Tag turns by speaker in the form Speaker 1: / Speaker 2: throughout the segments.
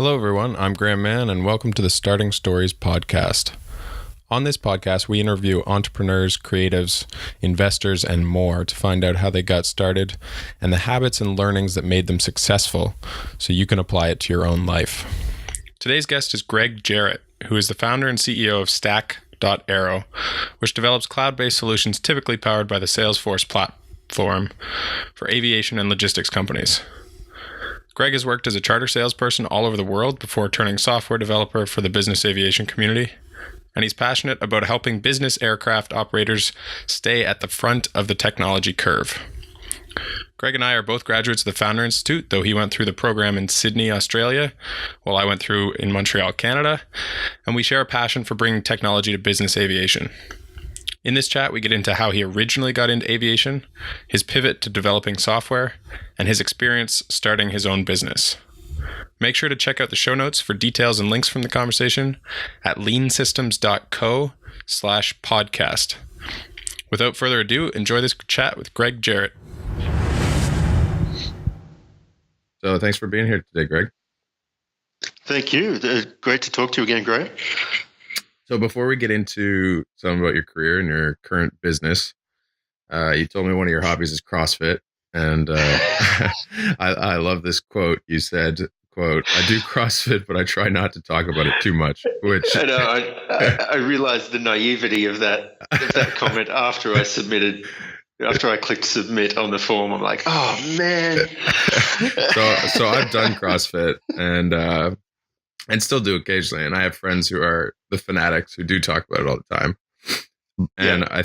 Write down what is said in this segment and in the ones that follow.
Speaker 1: Hello, everyone. I'm Graham Mann, and welcome to the Starting Stories podcast. On this podcast, we interview entrepreneurs, creatives, investors, and more to find out how they got started and the habits and learnings that made them successful so you can apply it to your own life. Today's guest is Greg Jarrett, who is the founder and CEO of STACK.aero, which develops cloud-based solutions typically powered by the Salesforce Platform for aviation and logistics companies. Greg has worked as a charter salesperson all over the world before turning software developer for the business aviation community, and he's passionate about helping business aircraft operators stay at the front of the technology curve. Greg and I are both graduates of the Founder Institute, though he went through the program in Sydney, Australia, while I went through in Montreal, Canada, and we share a passion for bringing technology to business aviation. In this chat, we get into how he originally got into aviation, his pivot to developing software, and his experience starting his own business. Make sure to check out the show notes for details and links from the conversation at leansystems.co/podcast. Without further ado, enjoy this chat with Greg Jarrett. So thanks for being here today, Greg.
Speaker 2: Thank you. Great to talk to you again, Greg.
Speaker 1: So before we get into some about your career and your current business, you told me one of your hobbies is CrossFit. And I love this quote. You said, quote, "I do CrossFit, but I try not to talk about it too much." Which
Speaker 2: I realized the naivety of that comment after I clicked submit on the form. I'm like, oh man.
Speaker 1: So I've done CrossFit and still do occasionally, and I have friends who are the fanatics who do talk about it all the time. And yeah. I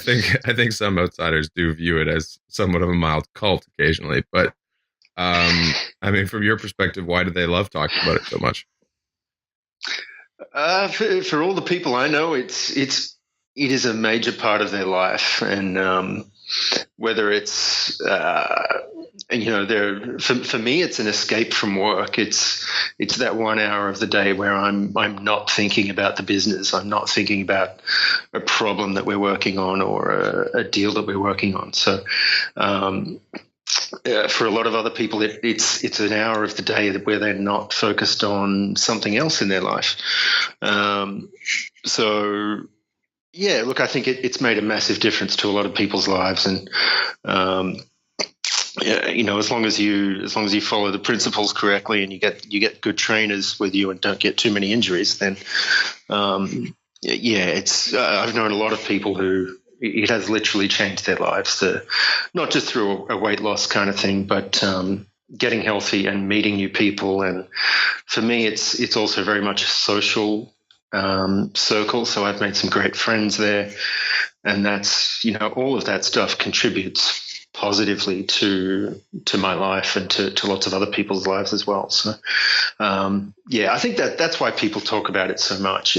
Speaker 1: think some outsiders do view it as somewhat of a mild cult occasionally. But I mean, from your perspective, why do they love talking about it so much?
Speaker 2: For all the people I know, it is a major part of their life, and whether it's for me, it's an escape from work. It's that 1 hour of the day where I'm not thinking about the business. I'm not thinking about a problem that we're working on or a deal that we're working on. So for a lot of other people, it's an hour of the day where they're not focused on something else in their life. So yeah, look, I think it's made a massive difference to a lot of people's lives, and as long as you follow the principles correctly and you get good trainers with you and don't get too many injuries, then I've known a lot of people who it has literally changed their lives, not just through a weight loss kind of thing, but getting healthy and meeting new people. And for me, it's also very much a social circle. So I've made some great friends there, and that's all of that stuff contributes positively to my life and to lots of other people's lives as well. So I think that's why people talk about it so much.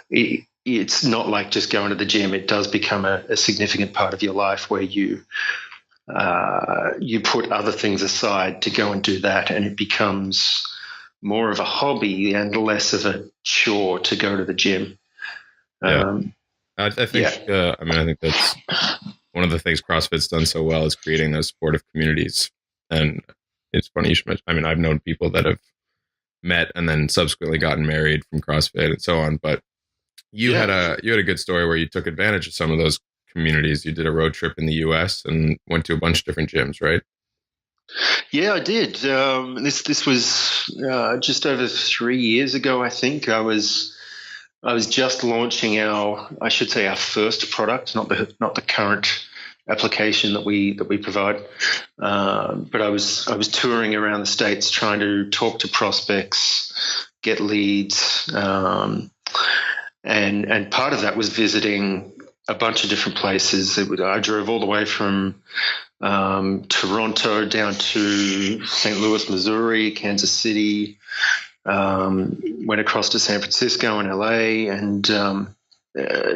Speaker 2: It's not like just going to the gym. It does become a significant part of your life where you put other things aside to go and do that, and it becomes more of a hobby and less of a chore to go to the gym.
Speaker 1: I think that's one of the things CrossFit's done so well is creating those supportive communities. And it's funny you should mention, I mean, I've known people that have met and then subsequently gotten married from CrossFit and so on. But you had a good story where you took advantage of some of those communities. You did a road trip in the US and went to a bunch of different gyms, right?
Speaker 2: Yeah, I did. This was just over 3 years ago, I think. I was just launching our first product, not the current application that we provide. But I was touring around the States trying to talk to prospects, get leads, and part of that was visiting a bunch of different places. I drove all the way from Toronto down to St. Louis, Missouri, Kansas City, went across to San Francisco and LA, and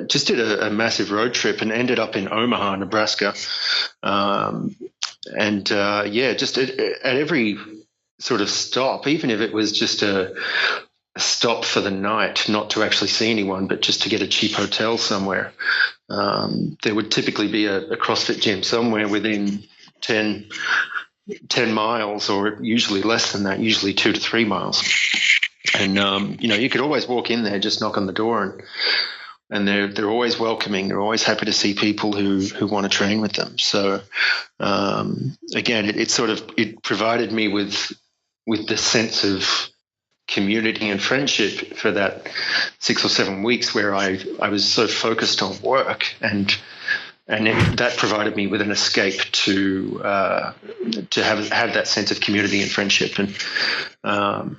Speaker 2: just did a massive road trip and ended up in Omaha, Nebraska. Just at every sort of stop, even if it was just a stop for the night, not to actually see anyone, but just to get a cheap hotel somewhere. There would typically be a CrossFit gym somewhere within 10 miles, or usually less than that, usually 2 to 3 miles. And you could always walk in there, just knock on the door, and they're always welcoming. They're always happy to see people who want to train with them. So again, it provided me with the sense of community and friendship for that 6 or 7 weeks where I was so focused on work, and that provided me with an escape to have that sense of community and friendship. And for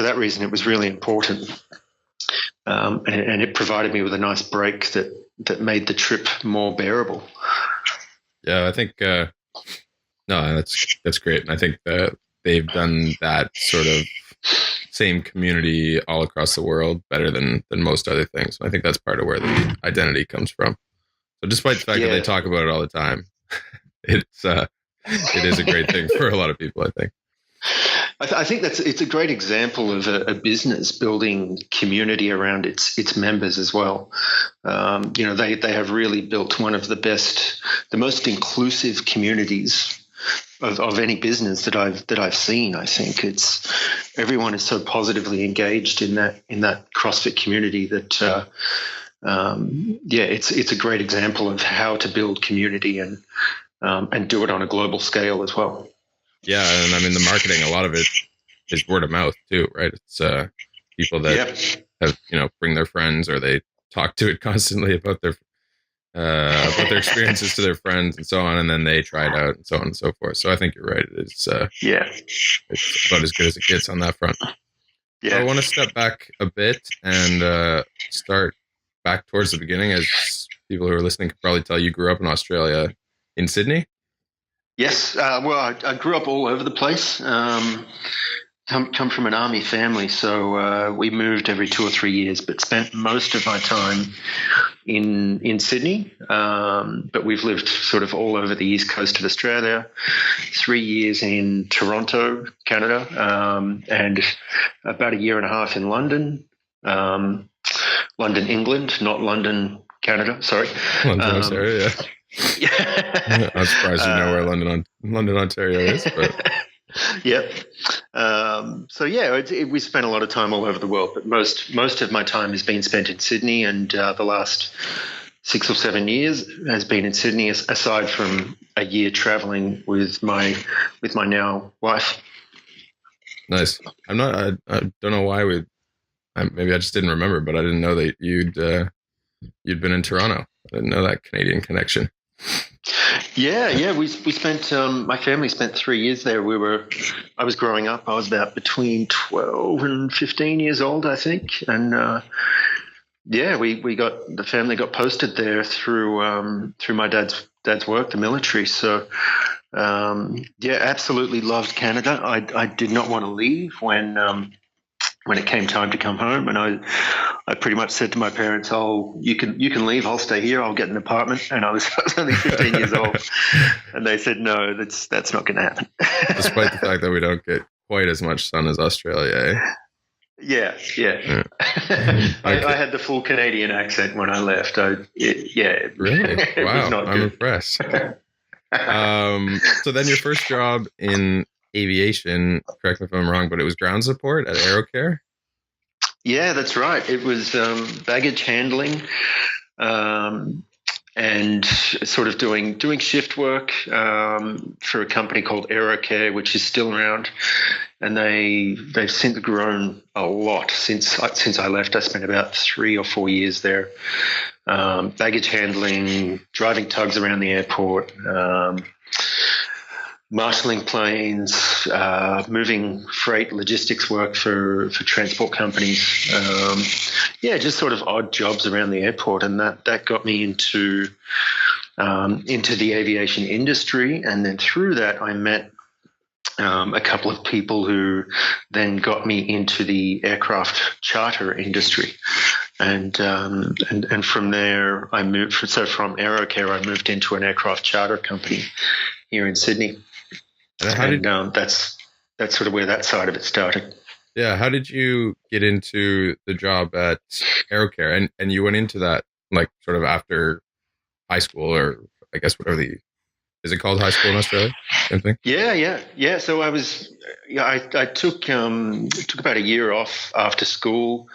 Speaker 2: that reason, it was really important. And it provided me with a nice break that made the trip more bearable.
Speaker 1: Yeah, I think no, that's great. And I think that they've done that sort of same community all across the world better than most other things. I think that's part of where the identity comes from. So despite the fact that they talk about it all the time, it is a great thing for a lot of people, I think.
Speaker 2: I think it's a great example of a business building community around its members as well. They have really built one of the most inclusive communities of any business that I've seen. I think everyone is so positively engaged in that CrossFit community that it's a great example of how to build community and do it on a global scale as well.
Speaker 1: Yeah, and I mean the marketing, a lot of it is word of mouth too, right? It's people that have bring their friends, or they talk to it constantly about their experiences to their friends and so on, and then they try it out and so on and so forth. So I think you're right. It's about as good as it gets on that front. Yeah. So I want to step back a bit and start back towards the beginning, as people who are listening could probably tell. You grew up in Australia, in Sydney.
Speaker 2: Yes. Well, I grew up all over the place. Come from an army family, so we moved every 2 or 3 years, but spent most of my time in Sydney. But we've lived sort of all over the east coast of Australia. 3 years in Toronto, Canada, and about 1.5 years in London. London, England, not London, Canada. Sorry.
Speaker 1: London, Ontario. Yeah. I'm surprised you know where London, Ontario is. But.
Speaker 2: Yep. We spent a lot of time all over the world, but most of my time has been spent in Sydney, and the last 6 or 7 years has been in Sydney, aside from a year traveling with my now wife.
Speaker 1: Nice. I don't know why maybe I just didn't remember, but I didn't know that you'd been in Toronto. I didn't know that Canadian connection.
Speaker 2: Yeah. We spent. My family spent 3 years there. I was growing up. I was about between 12 and 15 years old, I think, and the family got posted there through my dad's work, the military. So absolutely loved Canada. I did not want to leave when it came time to come home, and I pretty much said to my parents, "Oh, you can leave. I'll stay here. I'll get an apartment." And I was only 15 years old, and they said, "No, that's not going to happen."
Speaker 1: Despite the fact that we don't get quite as much sun as Australia, eh?
Speaker 2: Yeah. I had the full Canadian accent when I left.
Speaker 1: Really? Wow, I'm impressed. So then your first job in aviation, correct me if I'm wrong, but it was ground support at AeroCare?
Speaker 2: Yeah, that's right. It was baggage handling, and sort of doing shift work for a company called AeroCare, which is still around, and they've since grown a lot since I left. I spent about 3 or 4 years there, baggage handling, driving tugs around the airport, marshalling planes, moving freight, logistics work for transport companies. Just sort of odd jobs around the airport, and that got me into the aviation industry. And then through that, I met a couple of people who then got me into the aircraft charter industry. And from there, I moved. So from AeroCare, I moved into an aircraft charter company here in Sydney. That's sort of where that side of it started.
Speaker 1: Yeah. How did you get into the job at AeroCare? And you went into that like sort of after high school, or I guess whatever the Is it called high school in Australia? Same thing?
Speaker 2: Yeah. So I took about a year off after school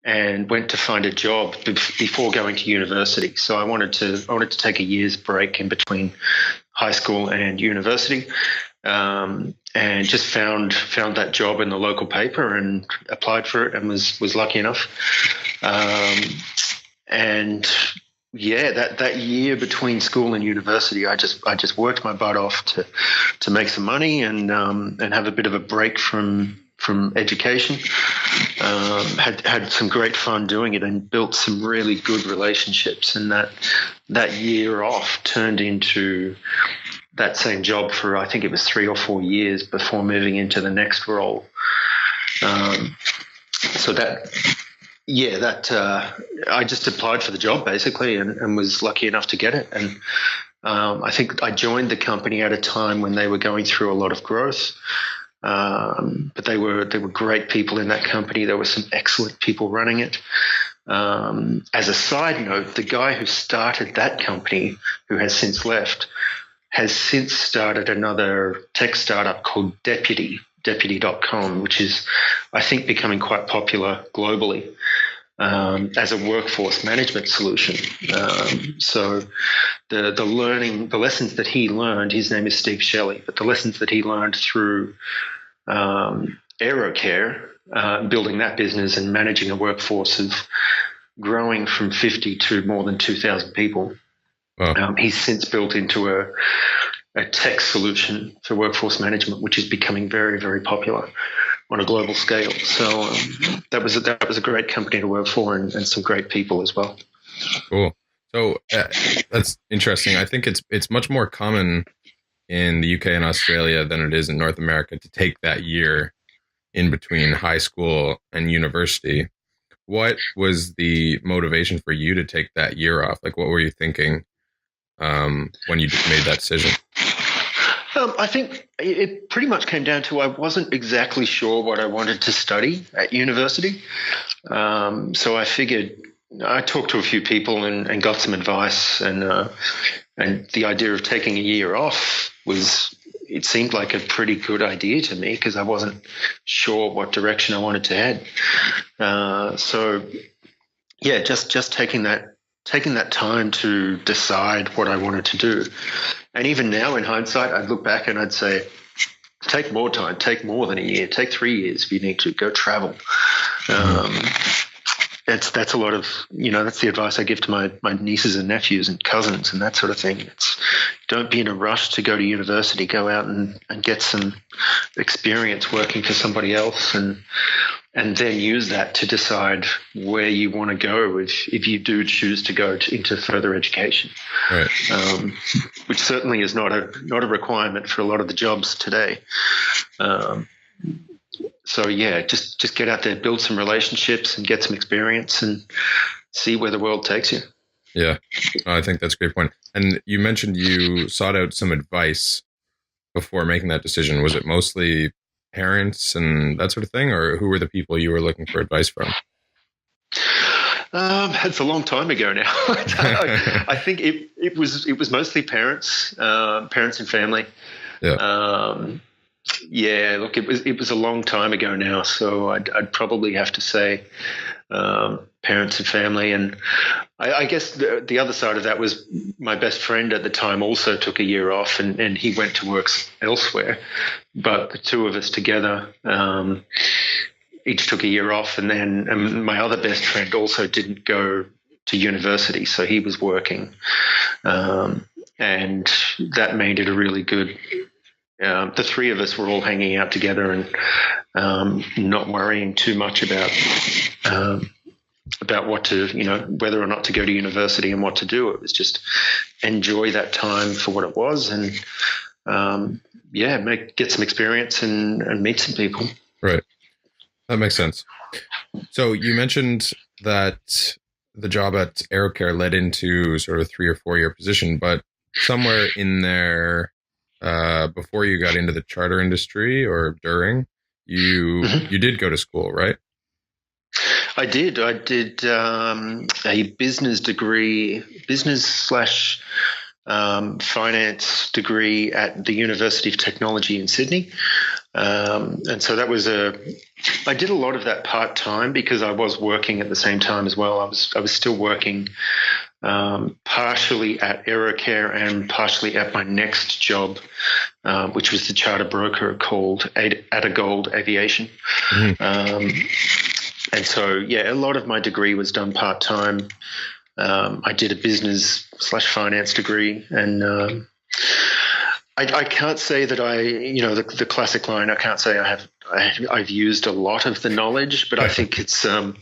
Speaker 2: and went to find a job before going to university. So I wanted to take a year's break in between high school and university, and just found that job in the local paper and applied for it and was lucky enough. And yeah, that year between school and university, I just worked my butt off to make some money and have a bit of a break from education. Had some great fun doing it and built some really good relationships. And that year off turned into that same job for, I think it was 3 or 4 years before moving into the next role. So I just applied for the job basically and was lucky enough to get it. And I think I joined the company at a time when they were going through a lot of growth. But they were great people in that company. There were some excellent people running it. As a side note, the guy who started that company, who has since left, has since started another tech startup called Deputy.com, which is, I think, becoming quite popular globally as a workforce management solution. So the lessons that he learned, his name is Steve Shelley, but the lessons that he learned through AeroCare, building that business and managing a workforce of growing from 50 to more than 2,000 people. Wow. He's since built into a tech solution for workforce management, which is becoming very, very popular on a global scale. So that was a great company to work for and some great people as well.
Speaker 1: Cool. So that's interesting. I think it's much more common in the UK and Australia than it is in North America to take that year in between high school and university. What was the motivation for you to take that year off? Like, what were you thinking when you made that decision?
Speaker 2: I think it pretty much came down to I wasn't exactly sure what I wanted to study at university. So I figured I talked to a few people and got some advice, and the idea of taking a year off it seemed like a pretty good idea to me because I wasn't sure what direction I wanted to head. So yeah, just taking that time to decide what I wanted to do. And even now in hindsight, I'd look back and I'd say, take more time, take more than a year, take 3 years if you need to, go travel. That's a lot of, that's the advice I give to my nieces and nephews and cousins and that sort of thing. Don't be in a rush to go to university, go out and get some experience working for somebody else and then use that to decide where you want to go if you do choose to go into further education,
Speaker 1: right.
Speaker 2: Which certainly is not a requirement for a lot of the jobs today. So yeah, just get out there, build some relationships and get some experience and see where the world takes you.
Speaker 1: Yeah, I think that's a great point. And you mentioned you sought out some advice before making that decision. Was it mostly parents and that sort of thing, or who were the people you were looking for advice from?
Speaker 2: It's a long time ago now. I think it was mostly parents and family.
Speaker 1: Yeah.
Speaker 2: Yeah, look, it was a long time ago now, so I'd probably have to say parents and family. And I guess the other side of that was my best friend at the time also took a year off and he went to work elsewhere. But the two of us together each took a year off. And then my other best friend also didn't go to university, so he was working. And that made it a really good... the three of us were all hanging out together and not worrying too much about what to, whether or not to go to university and what to do. It was just enjoy that time for what it was and, get some experience and meet some people.
Speaker 1: Right. That makes sense. So you mentioned that the job at AeroCare led into sort of a 3 or 4 year position, but somewhere in there, before you got into the charter industry or during, you did go to school, right?
Speaker 2: I did a business degree, business finance degree at the University of Technology in Sydney. And so that was I did a lot of that part time because I was working at the same time as well. I was still working partially at AeroCare and partially at my next job, which was the charter broker called Gold Aviation. And so, yeah, a lot of my degree was done part time. I did a business/finance degree, and I can't say that the classic line. I can't say I've used a lot of the knowledge, but I think it's I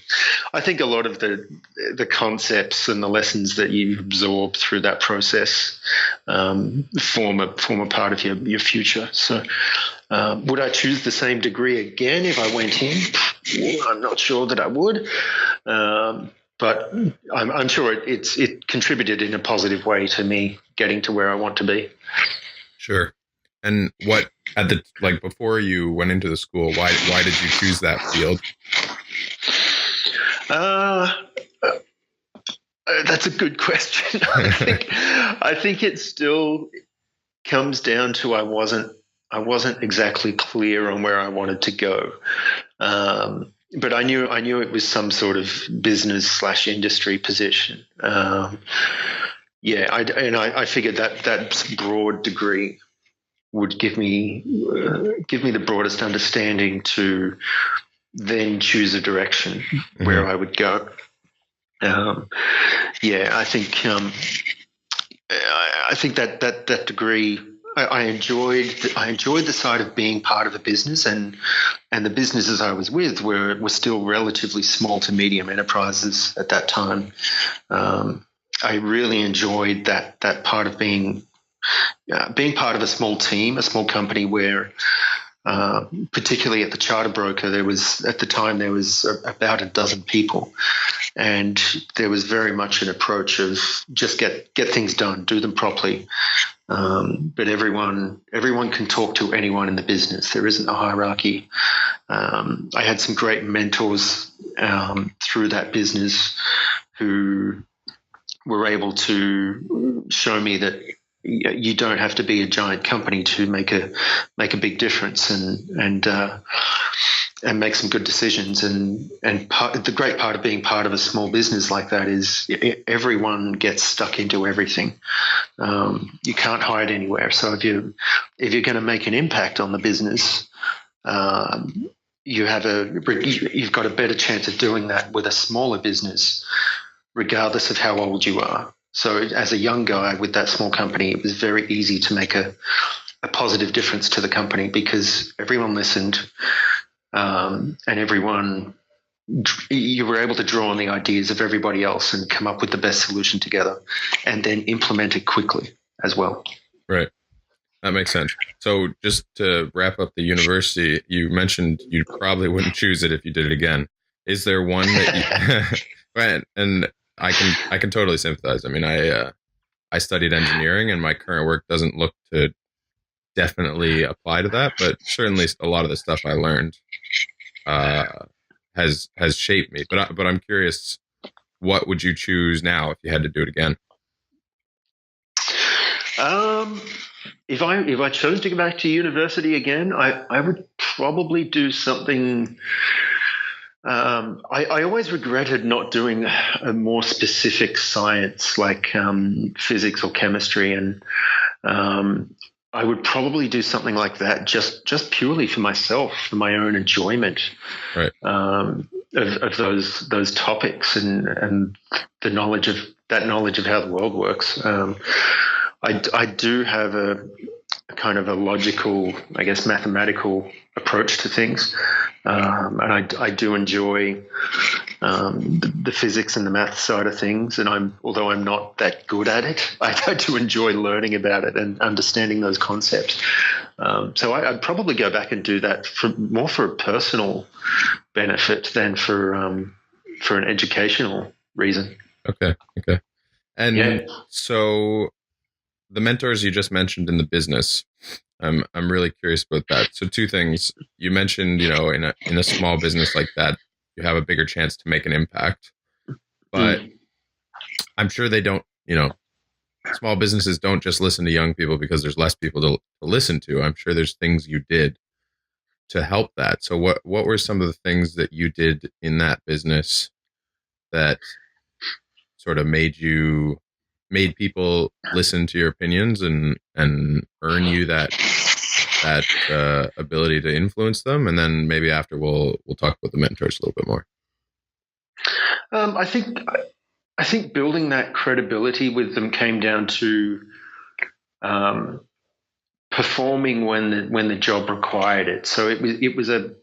Speaker 2: think a lot of the concepts and the lessons that you absorb through that process form a part of your future. So, would I choose the same degree again if I went in? I'm not sure that I would. But I'm sure it contributed in a positive way to me getting to where I want to be.
Speaker 1: Sure. And what before you went into the school, why did you choose that field?
Speaker 2: That's a good question. I think it still comes down to I wasn't exactly clear on where I wanted to go. But I knew it was some sort of business/industry position. I figured that broad degree would give me the broadest understanding to then choose a direction where I would go. I think that degree. I enjoyed the side of being part of a business, and the businesses I was with were still relatively small to medium enterprises at that time. I really enjoyed that part of being part of a small team, a small company where, particularly at the charter broker, there was about a dozen people, and there was very much an approach of just get things done, do them properly. But everyone can talk to anyone in the business. There isn't a hierarchy. I had some great mentors through that business who were able to show me that you don't have to be a giant company to make a big difference and make some good decisions. And the great part of being part of a small business like that is everyone gets stuck into everything. You can't hide anywhere. So if you're going to make an impact on the business, you've got a better chance of doing that with a smaller business, regardless of how old you are. So as a young guy with that small company, it was very easy to make a positive difference to the company because everyone listened, and you were able to draw on the ideas of everybody else and come up with the best solution together and then implement it quickly as well.
Speaker 1: Right. That makes sense. So just to wrap up the university, you mentioned you probably wouldn't choose it if you did it again. Is there one that you right? And I can totally sympathize. I mean, I studied engineering, and my current work doesn't look to definitely apply to that, but certainly a lot of the stuff I learned has shaped me. But I'm curious, what would you choose now if you had to do it again?
Speaker 2: If I chose to go back to university again, I would probably do something. I always regretted not doing a more specific science like physics or chemistry, and I would probably do something like that just purely for myself, for my own enjoyment,
Speaker 1: right.
Speaker 2: Of those topics and the knowledge of how the world works. I do have a kind of a logical, I guess, mathematical approach to things. And I do enjoy the physics and the math side of things. And although I'm not that good at it, I do enjoy learning about it and understanding those concepts. So I'd probably go back and do that more for a personal benefit than for an educational reason.
Speaker 1: Okay. And so the mentors you just mentioned in the business, I'm really curious about that. So two things. You mentioned, in a small business like that, you have a bigger chance to make an impact. But I'm sure they don't, small businesses don't just listen to young people because there's less people to listen to. I'm sure there's things you did to help that. So what were some of the things that you did in that business that sort of made people listen to your opinions and earn you that ability to influence them? And then maybe after we'll talk about the mentors a little bit more.
Speaker 2: I think building that credibility with them came down to performing when the job required it. So the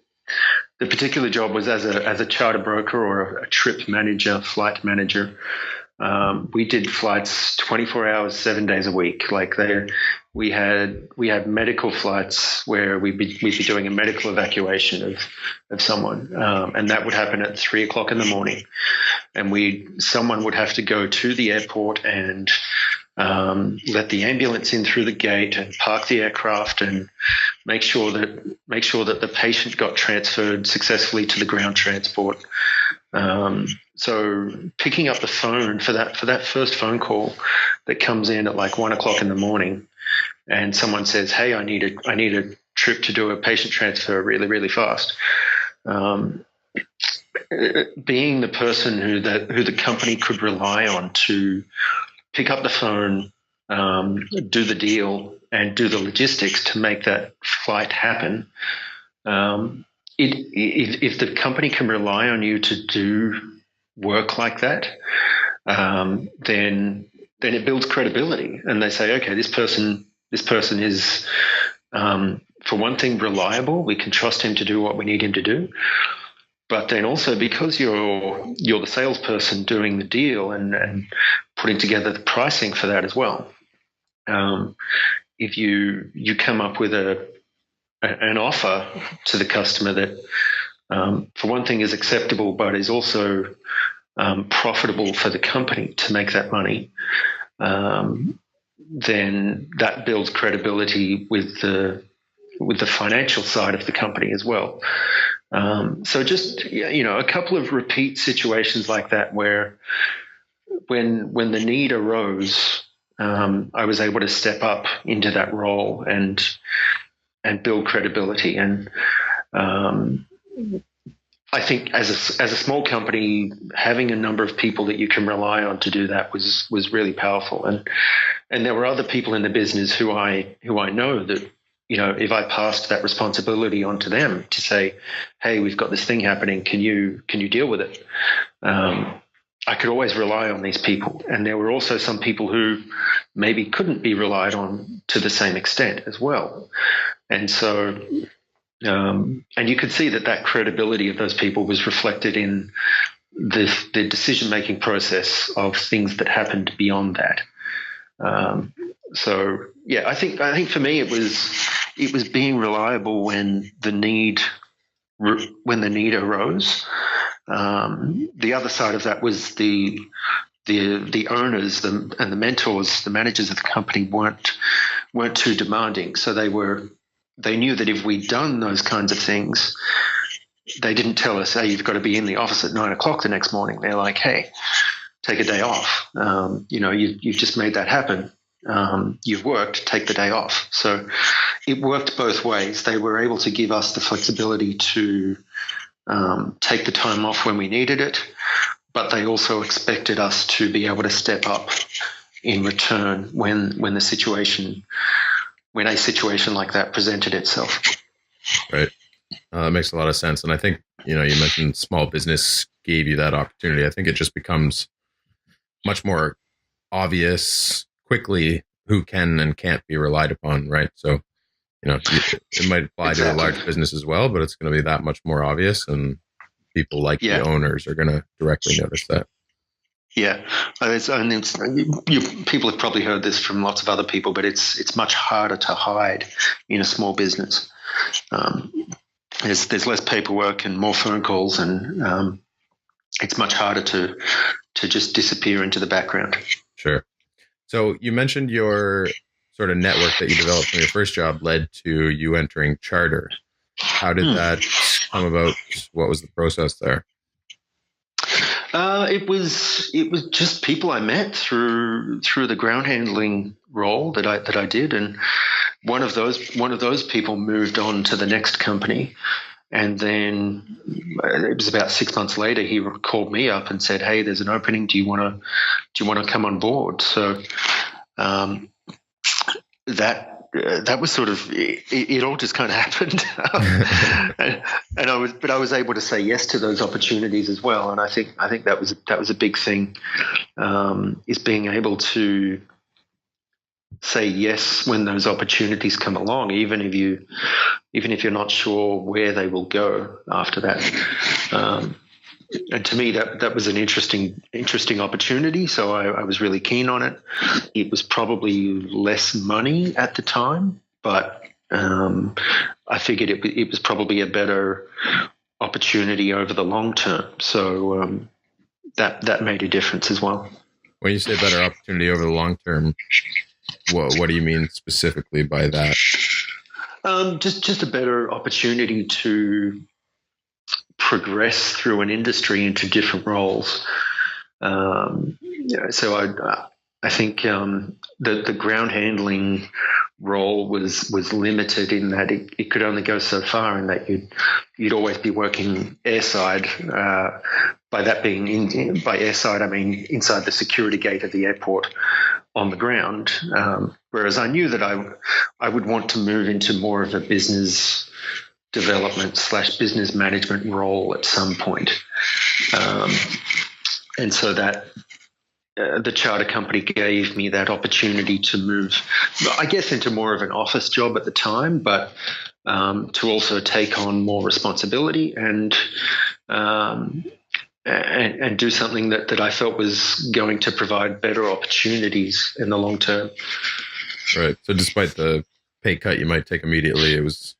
Speaker 2: particular job was as a charter broker or a trip manager, flight manager. We did flights 24 hours, 7 days a week. Like we had medical flights where we'd be doing a medical evacuation of someone, and that would happen at 3 o'clock in the morning. And someone would have to go to the airport and let the ambulance in through the gate and park the aircraft and make sure that the patient got transferred successfully to the ground transport. So picking up the phone for that first phone call that comes in at like 1 o'clock in the morning, and someone says, "Hey, I need a trip to do a patient transfer really, really fast." Being the person who the company could rely on to pick up the phone, do the deal, and do the logistics to make that flight happen. If the company can rely on you to do work like that, then it builds credibility, and they say, okay, this person is, for one thing, reliable. We can trust him to do what we need him to do. But then also because you're the salesperson doing the deal and putting together the pricing for that as well. If you come up with an offer to the customer that, for one thing, is acceptable, but is also profitable for the company to make that money, then that builds credibility with the financial side of the company as well. So just, a couple of repeat situations like that where when the need arose, I was able to step up into that role and build credibility. And I think as a small company, having a number of people that you can rely on to do that was really powerful. And there were other people in the business who I know that, if I passed that responsibility on to them to say, "Hey, we've got this thing happening. Can you deal with it?" I could always rely on these people. And there were also some people who maybe couldn't be relied on to the same extent as well. And so, and you could see that credibility of those people was reflected in the decision-making process of things that happened beyond that. So yeah, I think for me it was being reliable when the need arose. The other side of that was the owners and the mentors, the managers of the company weren't too demanding. So they knew that if we'd done those kinds of things, they didn't tell us, "Hey, you've got to be in the office at 9 o'clock the next morning." They're like, "Hey, take a day off. You've just made that happen. You've worked, take the day off." So it worked both ways. They were able to give us the flexibility to take the time off when we needed it, but they also expected us to be able to step up in return when a situation like that presented itself.
Speaker 1: Right. That makes a lot of sense. And I think, you mentioned small business gave you that opportunity. I think it just becomes much more obvious quickly who can and can't be relied upon, right? So, it might apply to a large business as well, but it's going to be that much more obvious, and people like the owners are going to directly notice that.
Speaker 2: Yeah, people have probably heard this from lots of other people, but it's much harder to hide in a small business. There's less paperwork and more phone calls, and it's much harder to just disappear into the background.
Speaker 1: Sure. So you mentioned your sort of network that you developed from your first job led to you entering charter. How did that come about? What was the process there?
Speaker 2: It was just people I met through the ground handling role that I did, and one of those people moved on to the next company, and then it was about 6 months later he called me up and said, "Hey, there's an opening. Do you want to come on board?" So um, that was sort of it all just kind of happened. And I was able to say yes to those opportunities as well, and I think that was a big thing, is being able to say yes when those opportunities come along, even if you're not sure where they will go after that. And to me, that was an interesting opportunity. So I was really keen on it. It was probably less money at the time, but I figured it was probably a better opportunity over the long term. So that made a difference as well.
Speaker 1: When you say better opportunity over the long term, what do you mean specifically by that?
Speaker 2: Just a better opportunity to progress through an industry into different roles. So I think the ground handling role was limited in that it could only go so far, and that you'd always be working airside. By that being by airside, I mean inside the security gate of the airport on the ground. Whereas I knew that I would want to move into more of a business development / business management role at some point. And so that the charter company gave me that opportunity to move, I guess, into more of an office job at the time, but to also take on more responsibility and do something that I felt was going to provide better opportunities in the long term.
Speaker 1: Right. So despite the pay cut you might take immediately, it was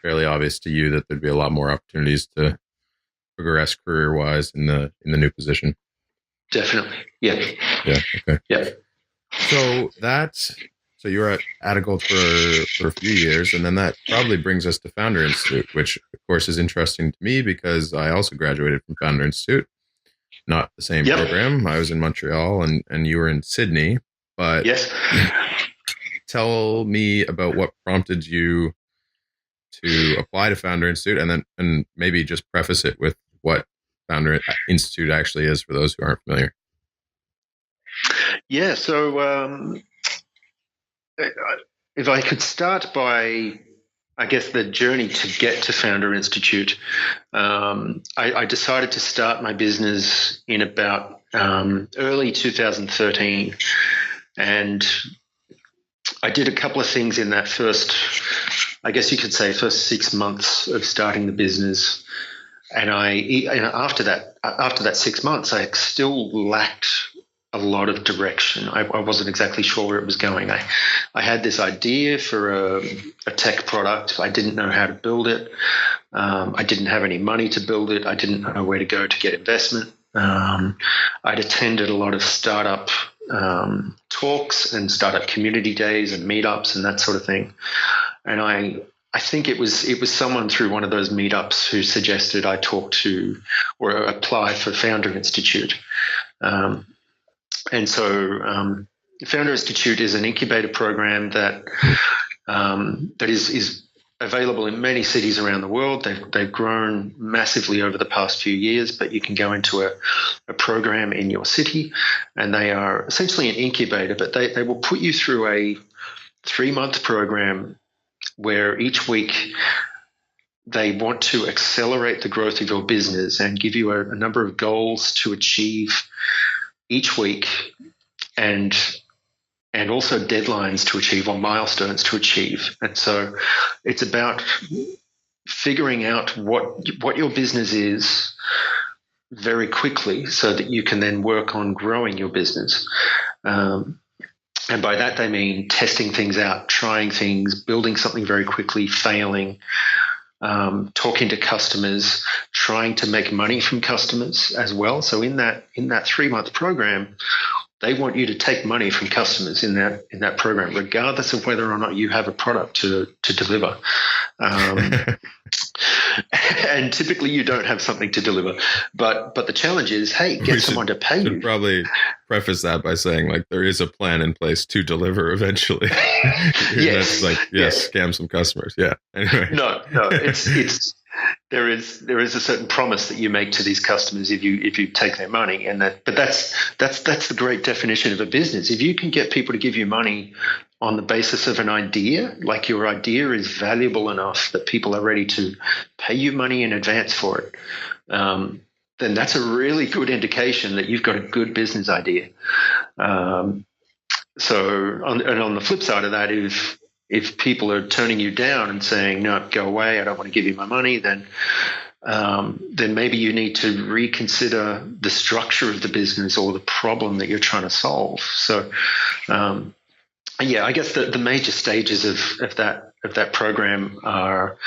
Speaker 1: fairly obvious to you that there'd be a lot more opportunities to progress career-wise in the new position.
Speaker 2: Definitely. Yeah.
Speaker 1: Yeah. Okay.
Speaker 2: Yeah.
Speaker 1: So you were at Adigold for a few years, and then that probably brings us to Founder Institute, which of course is interesting to me because I also graduated from Founder Institute. Not the same program. I was in Montreal and you were in Sydney, but
Speaker 2: yes.
Speaker 1: Tell me about what prompted you to apply to Founder Institute, and maybe just preface it with what Founder Institute actually is for those who aren't familiar.
Speaker 2: Yeah, so if I could start by, I guess, the journey to get to Founder Institute, I decided to start my business in about early 2013, and I did a couple of things in that first, I guess you could say, first 6 months of starting the business. And after that 6 months, I still lacked a lot of direction. I wasn't exactly sure where it was going. I had this idea for a tech product. I didn't know how to build it. I didn't have any money to build it. I didn't know where to go to get investment. I'd attended a lot of startup talks and startup community days and meetups and that sort of thing. And I think it was someone through one of those meetups who suggested I talk to or apply for Founder Institute. And so Founder Institute is an incubator program that is available in many cities around the world. They've grown massively over the past few years, but you can go into a program in your city, and they are essentially an incubator, but they will put you through a 3-month program where each week they want to accelerate the growth of your business and give you a number of goals to achieve each week, and also deadlines to achieve or milestones to achieve. And so it's about figuring out what your business is very quickly so that you can then work on growing your business. And by that, they mean testing things out, trying things, building something very quickly, failing, talking to customers, trying to make money from customers as well. So in that 3-month program, they want you to take money from customers in that program, regardless of whether or not you have a product to deliver. Um, and typically you don't have something to deliver. But the challenge is, hey, get someone to pay you.
Speaker 1: Probably preface that by saying, like, there is a plan in place to deliver eventually.
Speaker 2: Yes.
Speaker 1: Like, yes, scam some customers. Yeah. Anyway.
Speaker 2: No, it's there is a certain promise that you make to these customers if you take their money, but that's the great definition of a business. If you can get people to give you money on the basis of an idea, like your idea is valuable enough that people are ready to pay you money in advance for it, then that's a really good indication that you've got a good business idea. So on the flip side of that, if people are turning you down and saying, no, go away, I don't want to give you my money, then maybe you need to reconsider the structure of the business or the problem that you're trying to solve. So, I guess the major stages of that program are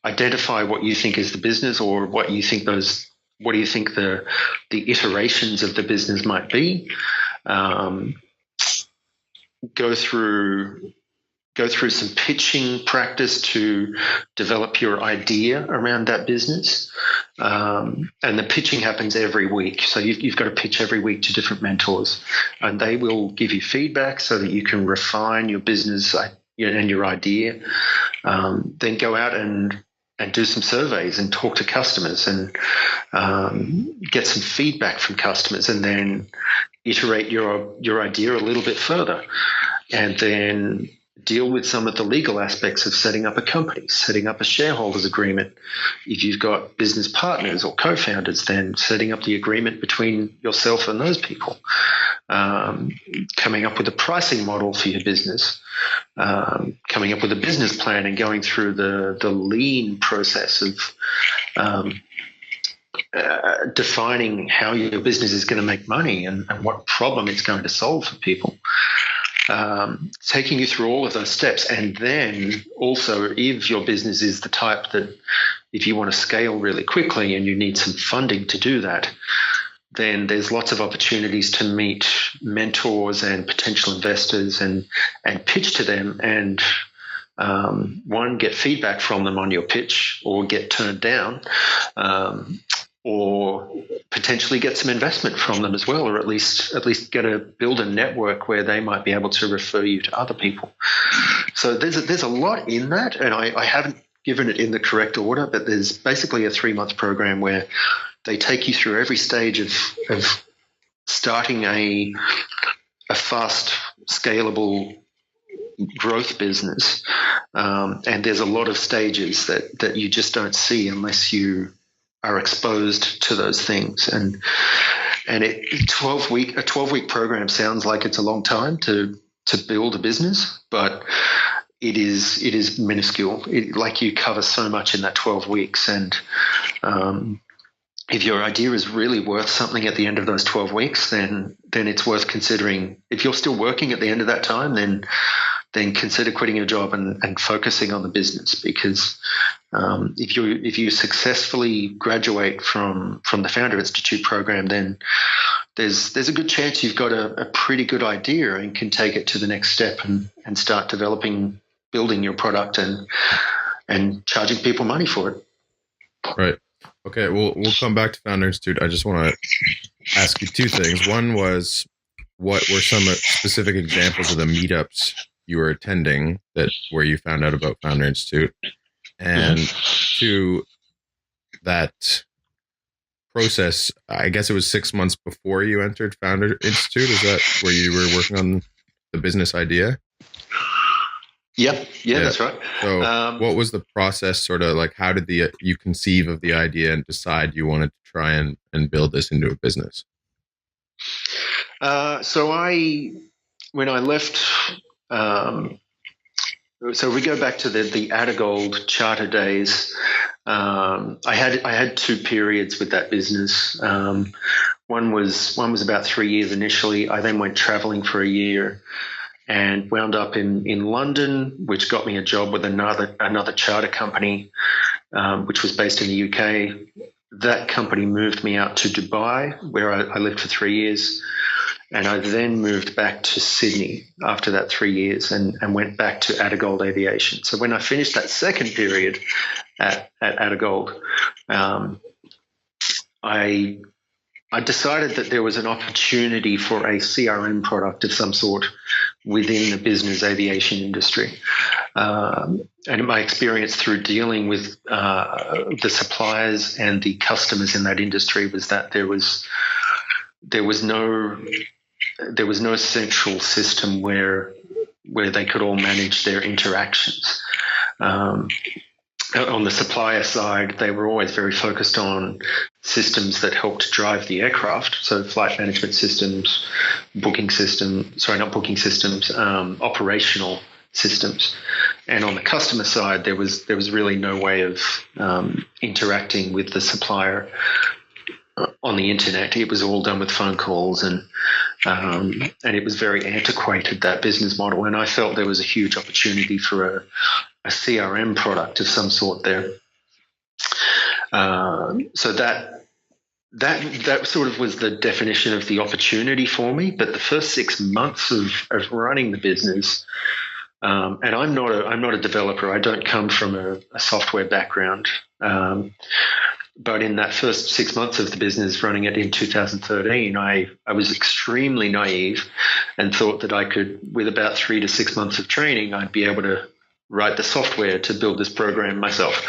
Speaker 2: identify what you think is the business, or what do you think the iterations of the business might be. Go through some pitching practice to develop your idea around that business. And the pitching happens every week. So you've got to pitch every week to different mentors, and they will give you feedback so that you can refine your business and your idea. Then go out and do some surveys and talk to customers and get some feedback from customers, and then iterate your idea a little bit further, and then deal with some of the legal aspects of setting up a company, setting up a shareholders agreement. If you've got business partners or co-founders, then setting up the agreement between yourself and those people. Coming up with a pricing model for your business, coming up with a business plan, and going through the lean process of defining how your business is going to make money and what problem it's going to solve for people. Taking you through all of those steps. And then also, if your business is the type that if you want to scale really quickly and you need some funding to do that, then there's lots of opportunities to meet mentors and potential investors and pitch to them, and get feedback from them on your pitch, or get turned down, or potentially get some investment from them as well, or at least build a network where they might be able to refer you to other people. So there's a lot in that, and I haven't given it in the correct order, but there's basically a 3-month program where they take you through every stage of starting a fast, scalable growth business, and there's a lot of stages that you just don't see unless you are exposed to those things. And a 12-week program sounds like it's a long time to build a business, but it is minuscule. Like, you cover so much in that 12 weeks, and if your idea is really worth something at the end of those 12 weeks, then it's worth considering. If you're still working at the end of that time, then consider quitting your job and focusing on the business, because if you successfully graduate from the Founder Institute program, then there's a good chance you've got a pretty good idea and can take it to the next step and start building your product and charging people money for it.
Speaker 1: Right. Okay, we'll come back to Founder Institute. I just want to ask you 2 things. One was, what were some specific examples of the meetups you were attending where you found out about Founder Institute? And 2, that process, I guess it was 6 months before you entered Founder Institute. Is that where you were working on the business idea?
Speaker 2: Yep. Yeah, that's right.
Speaker 1: So what was the process, sort of like, how did you conceive of the idea and decide you wanted to try and build this into a business?
Speaker 2: So when I left, so we go back to the Untitled Chapter days. I had 2 periods with that business. One was about 3 years initially. I then went traveling for a year and wound up in London, which got me a job with another charter company, which was based in the UK. That company moved me out to Dubai, where I lived for 3 years. And I then moved back to Sydney after that 3 years and went back to Addergold Aviation. So when I finished that second period at Addergold, I decided that there was an opportunity for a CRM product of some sort within the business aviation industry. And my experience through dealing with the suppliers and the customers in that industry was that there was no central system where they could all manage their interactions. On the supplier side, they were always very focused on systems that helped drive the aircraft. So flight management systems, operational systems. And on the customer side, there was really no way of interacting with the supplier on the internet. It was all done with phone calls, and it was very antiquated, that business model. And I felt there was a huge opportunity for a CRM product of some sort there. So that sort of was the definition of the opportunity for me. But the first 6 months of running the business, and I'm not a developer. I don't come from a software background. But in that first 6 months of the business, running it in 2013, I was extremely naive and thought that I could, with about 3 to 6 months of training, I'd be able to write the software to build this program myself.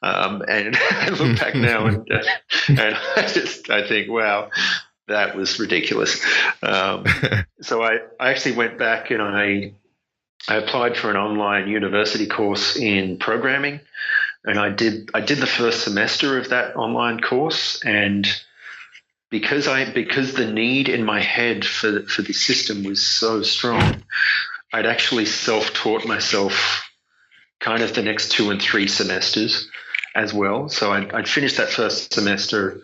Speaker 2: And I look back now and I think, wow, that was ridiculous. So I actually went back and I applied for an online university course in programming. And I did the first semester of that online course, and because the need in my head for the system was so strong, I'd actually self-taught myself kind of the next 2 and 3 semesters as well. So I'd finished that first semester,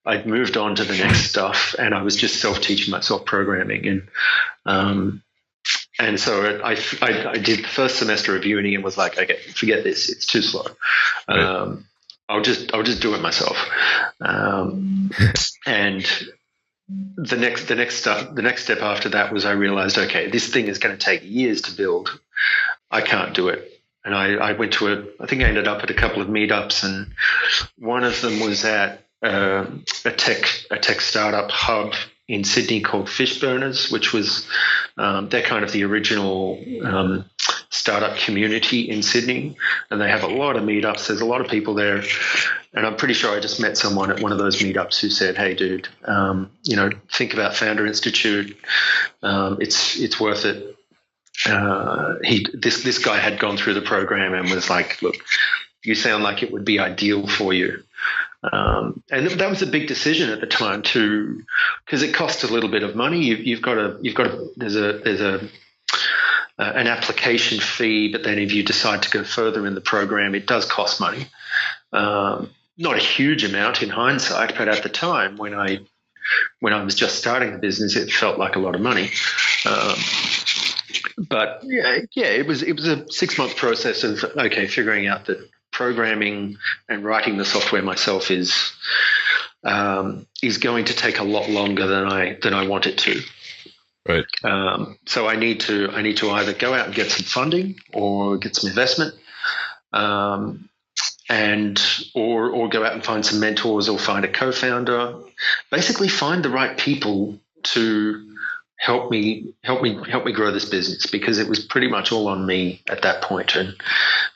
Speaker 2: I'd moved on to the next stuff, and I was just self-teaching myself programming. And so I did the first semester of uni and was like, okay, forget this. It's too slow. Right. I'll just do it myself. And the next step after that was I realized, okay, this thing is going to take years to build. I can't do it. And I went to I think I ended up at a couple of meetups, and one of them was at a tech startup hub in Sydney called Fishburners, which was they're kind of the original startup community in Sydney, and they have a lot of meetups. There's a lot of people there, and I'm pretty sure I just met someone at one of those meetups who said, "Hey, dude, think about Founder Institute. It's worth it." This guy had gone through the program and was like, "Look, you sound like it would be ideal for you." And that was a big decision at the time too, because it costs a little bit of money. You've got to there's an application fee, but then if you decide to go further in the program, it does cost money. Not a huge amount in hindsight, but at the time when I was just starting the business, it felt like a lot of money. But it was a 6-month process of figuring out that programming and writing the software myself is going to take a lot longer than I want it to.
Speaker 1: Right.
Speaker 2: So I need to either go out and get some funding or get some investment, or go out and find some mentors or find a co-founder. Basically, find the right people to help me grow this business, because it was pretty much all on me at that point. And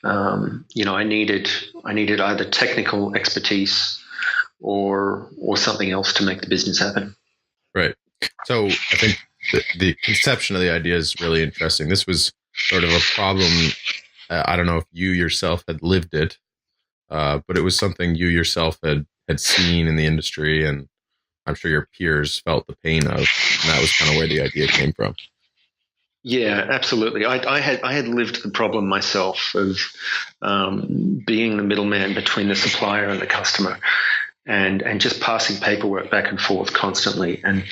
Speaker 2: I needed either technical expertise or something else to make the business happen.
Speaker 1: Right. So I think the conception of the idea is really interesting. This was sort of a problem. I don't know if you yourself had lived it, but it was something you yourself had seen in the industry, and I'm sure your peers felt the pain of, and that was kind of where the idea came from.
Speaker 2: Yeah, absolutely. I had lived the problem myself of being the middleman between the supplier and the customer, and just passing paperwork back and forth constantly. And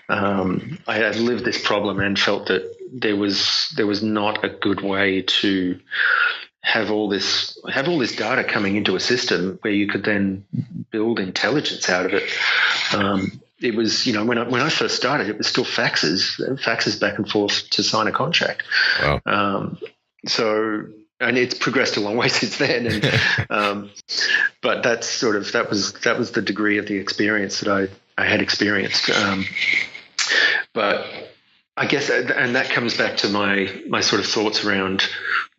Speaker 2: I had lived this problem and felt that there was not a good way to have all this data coming into a system where you could then build intelligence out of it. it was, when I first started, it was still faxes back and forth to sign a contract.
Speaker 1: Wow.
Speaker 2: So, and it's progressed a long way since then. And but that was the degree of the experience that I had experienced. But I guess, and that comes back to my sort of thoughts around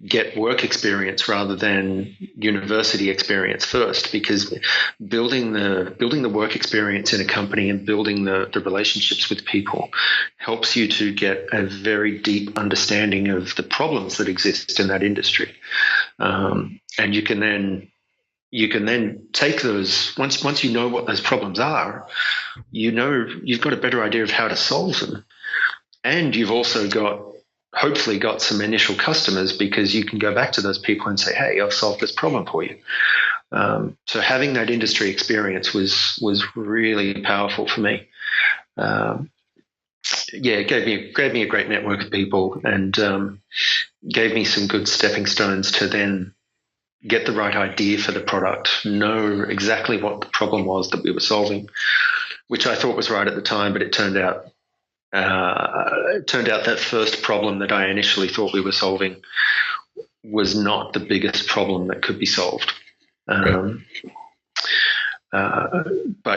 Speaker 2: get work experience rather than university experience first, because building the work experience in a company and building the relationships with people helps you to get a very deep understanding of the problems that exist in that industry, and you can then take those once you know what those problems are, you've got a better idea of how to solve them. And you've also hopefully got some initial customers, because you can go back to those people and say, hey, I've solved this problem for you. So having that industry experience was really powerful for me. It gave me a great network of people, and gave me some good stepping stones to then get the right idea for the product, know exactly what the problem was that we were solving, which I thought was right at the time, but it turned out that first problem that I initially thought we were solving was not the biggest problem that could be solved. But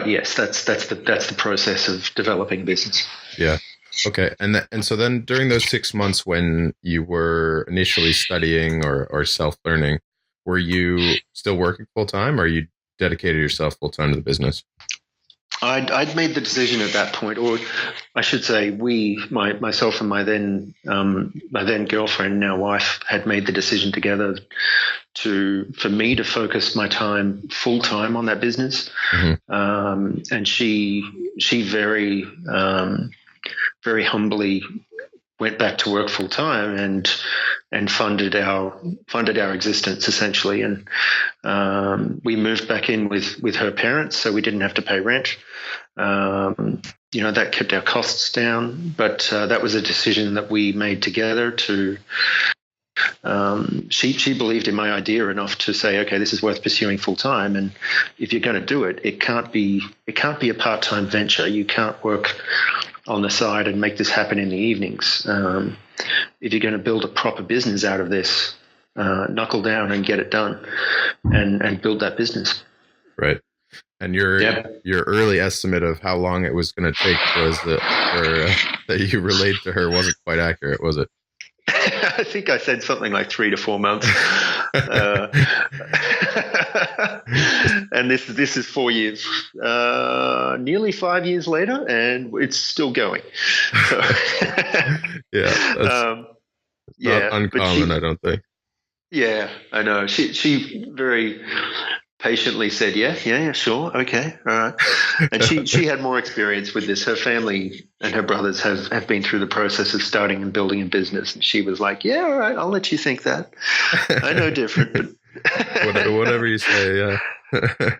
Speaker 2: yes, that's the process of developing business.
Speaker 1: Yeah. Okay. And so then during those 6 months when you were initially studying or self-learning, were you still working full time, or you dedicated yourself full time to the business?
Speaker 2: I'd made the decision at that point, or I should say, myself and my then girlfriend, now wife, had made the decision together for me to focus my time full time on that business. Mm-hmm. And she very very humbly went back to work full time and funded our existence essentially. And we moved back in with her parents, so we didn't have to pay rent. That kept our costs down, but that was a decision that we made together to. She believed in my idea enough to say, okay, this is worth pursuing full time, and if you're going to do it, it can't be a part-time venture. You can't work on the side and make this happen in the evenings. If you're going to build a proper business out of this, knuckle down and get it done, and build that business.
Speaker 1: Right. And your early estimate of how long it was going to take was that you relayed to her wasn't quite accurate, was it?
Speaker 2: I think I said something like 3 to 4 months. And this is 4 years, nearly 5 years later, and it's still going. So,
Speaker 1: that's not uncommon, I don't think.
Speaker 2: Yeah, I know. She very patiently said, yeah, sure, okay, all right. And she had more experience with this. Her family and her brothers have been through the process of starting and building a business. And she was like, yeah, all right, I'll let you think that. I know different, but
Speaker 1: whatever you say, yeah.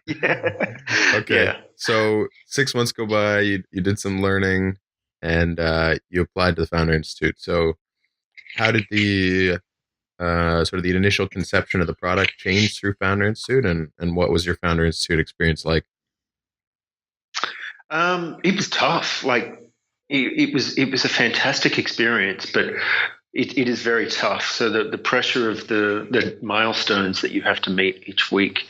Speaker 2: Yeah.
Speaker 1: Okay.
Speaker 2: Yeah.
Speaker 1: So 6 months go by, you did some learning, and you applied to the Founder Institute. So how did the sort of the initial conception of the product change through Founder Institute, and what was your Founder Institute experience like?
Speaker 2: It was tough. Like it was a fantastic experience, but it is very tough. So the pressure of the milestones that you have to meet each week,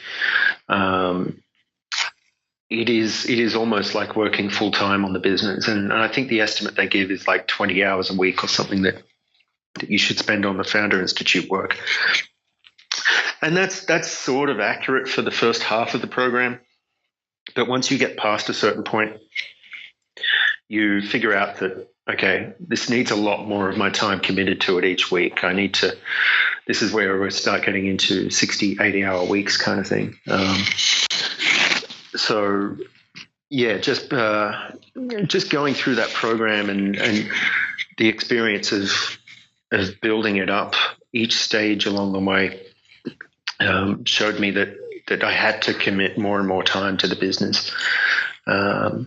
Speaker 2: it is almost like working full time on the business. And I think the estimate they give is like 20 hours a week or something that you should spend on the Founder Institute work. And that's sort of accurate for the first half of the program. But once you get past a certain point, you figure out that, okay, this needs a lot more of my time committed to it each week. This is where we start getting into 60, 80-hour weeks kind of thing. So, yeah, just going through that program and the experience of building it up, each stage along the way showed me that I had to commit more and more time to the business. I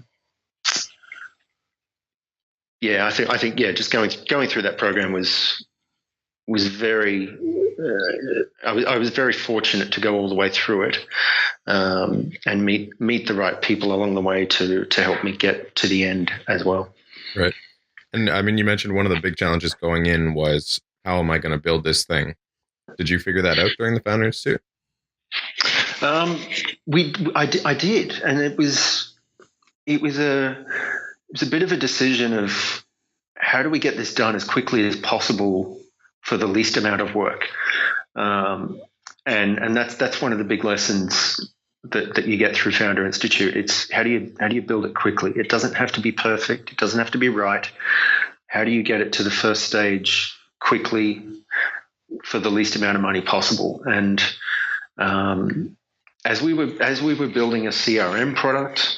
Speaker 2: think just going through that program was was very. I was very fortunate to go all the way through it, and meet the right people along the way to help me get to the end as well.
Speaker 1: Right. And I mean, you mentioned one of the big challenges going in was, how am I going to build this thing? Did you figure that out during the Founder Institute?
Speaker 2: I did, and it was a bit of a decision of how do we get this done as quickly as possible for the least amount of work, and that's one of the big lessons that you get through Founder Institute. It's how do you build it quickly? It doesn't have to be perfect. It doesn't have to be right. How do you get it to the first stage quickly for the least amount of money possible? And as we were building a CRM product,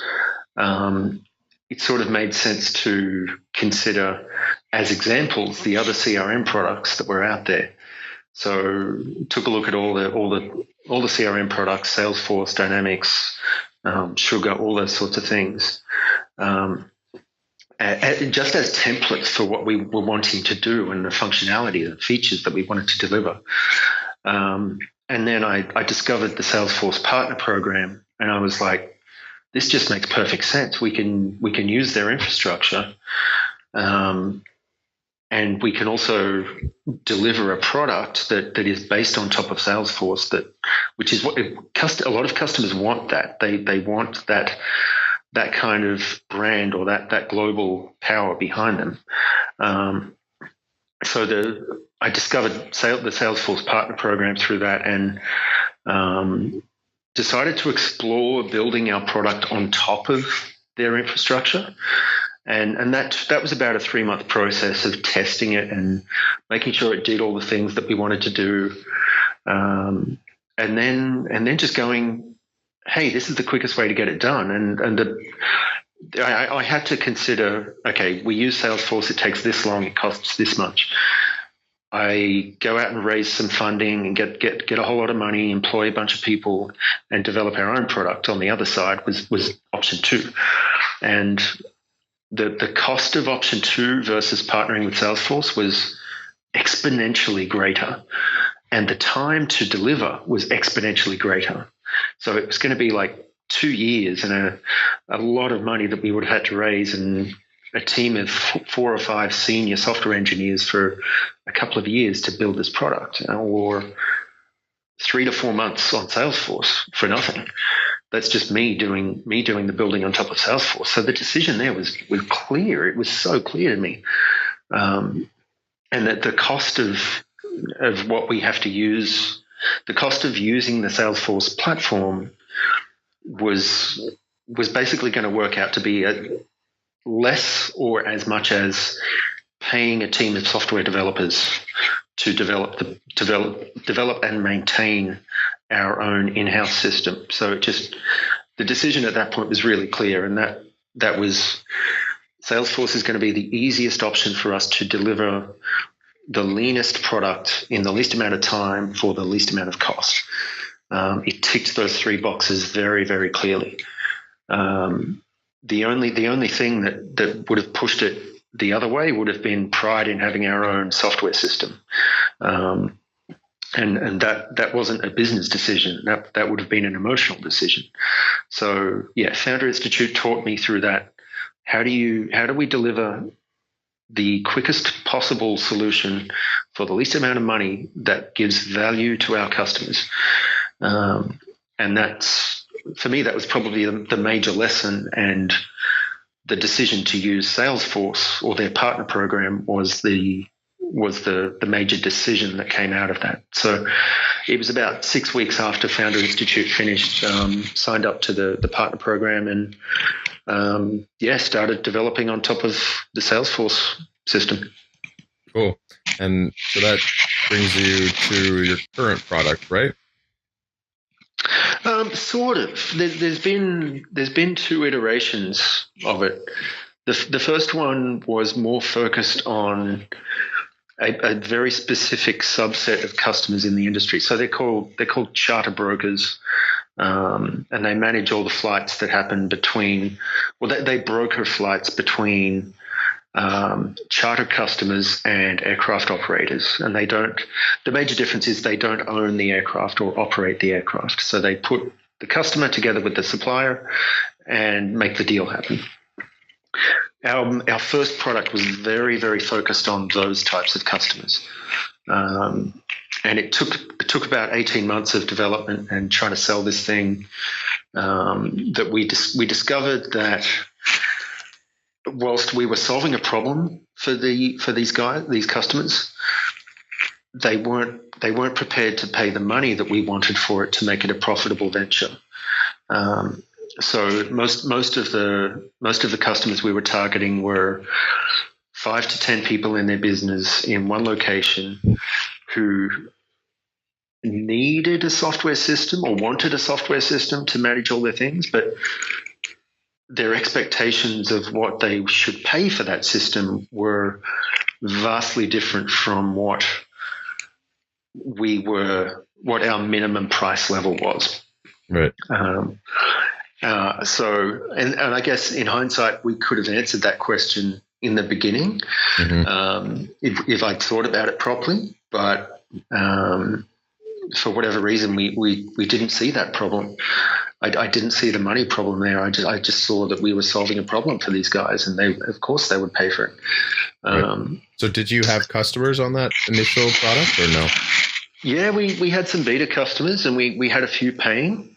Speaker 2: it sort of made sense to consider as examples the other CRM products that were out there. So took a look at all the CRM products, Salesforce, Dynamics, Sugar, all those sorts of things, just as templates for what we were wanting to do and the functionality and the features that we wanted to deliver. And then I discovered the Salesforce Partner Program, and I was like, this just makes perfect sense. We can use their infrastructure, and we can also deliver a product that is based on top of Salesforce, which is what a lot of customers want. That they want that kind of brand or that global power behind them. So I discovered the Salesforce Partner Program through that, and decided to explore building our product on top of their infrastructure. And that was about a 3-month process of testing it and making sure it did all the things that we wanted to do, and then just going, hey, this is the quickest way to get it done. I had to consider, okay, we use Salesforce, it takes this long, it costs this much. I go out and raise some funding and get a whole lot of money, employ a bunch of people, and develop our own product on the other side was option 2. And the cost of option 2 versus partnering with Salesforce was exponentially greater, and the time to deliver was exponentially greater. So it was going to be like 2 years and a lot of money that we would have had to raise, and a team of 4 or 5 senior software engineers for a couple of years to build this product, or 3 to 4 months on Salesforce for nothing. That's just me doing the building on top of Salesforce. So the decision there was clear. It was so clear to me, and that the cost of what we have to use, the cost of using the Salesforce platform was basically going to work out to be less or as much as paying a team of software developers to develop and maintain our own in-house system. So the decision at that point was really clear, and that was Salesforce is going to be the easiest option for us to deliver the leanest product in the least amount of time for the least amount of cost. It ticked those 3 boxes very, very clearly. The only thing that would have pushed it the other way would have been pride in having our own software system. And that wasn't a business decision. That would have been an emotional decision. So yeah, Founder Institute taught me through that. How do we deliver the quickest possible solution for the least amount of money that gives value to our customers? And that's, for me, that was probably the major lesson, and the decision to use Salesforce or their partner program was the major decision that came out of that. So it was about 6 weeks after Founder Institute finished, signed up to the partner program, and started developing on top of the Salesforce system.
Speaker 1: Cool. And so that brings you to your current product, right?
Speaker 2: Sort of. There's been 2 iterations of it. The first one was more focused on a very specific subset of customers in the industry. So they're called charter brokers, and they manage all the flights that happen between. Well, they broker flights between charter customers and aircraft operators. And the major difference is they don't own the aircraft or operate the aircraft. So they put the customer together with the supplier and make the deal happen. Our first product was very, very focused on those types of customers. And it took about 18 months of development and trying to sell this thing, that we discovered that whilst we were solving a problem for these customers, they weren't prepared to pay the money that we wanted for it to make it a profitable venture. So most of the customers we were targeting were 5 to 10 people in their business in one location who needed a software system or wanted a software system to manage all their things, but their expectations of what they should pay for that system were vastly different from what our minimum price level was.
Speaker 1: Right.
Speaker 2: So I guess in hindsight, we could have answered that question in the beginning, if I'd thought about it properly. But for whatever reason, we didn't see that problem. I didn't see the money problem there. I just saw that we were solving a problem for these guys, and of course they would pay for it.
Speaker 1: Right. So did you have customers on that initial product or no?
Speaker 2: Yeah, we had some beta customers, and we had a few paying,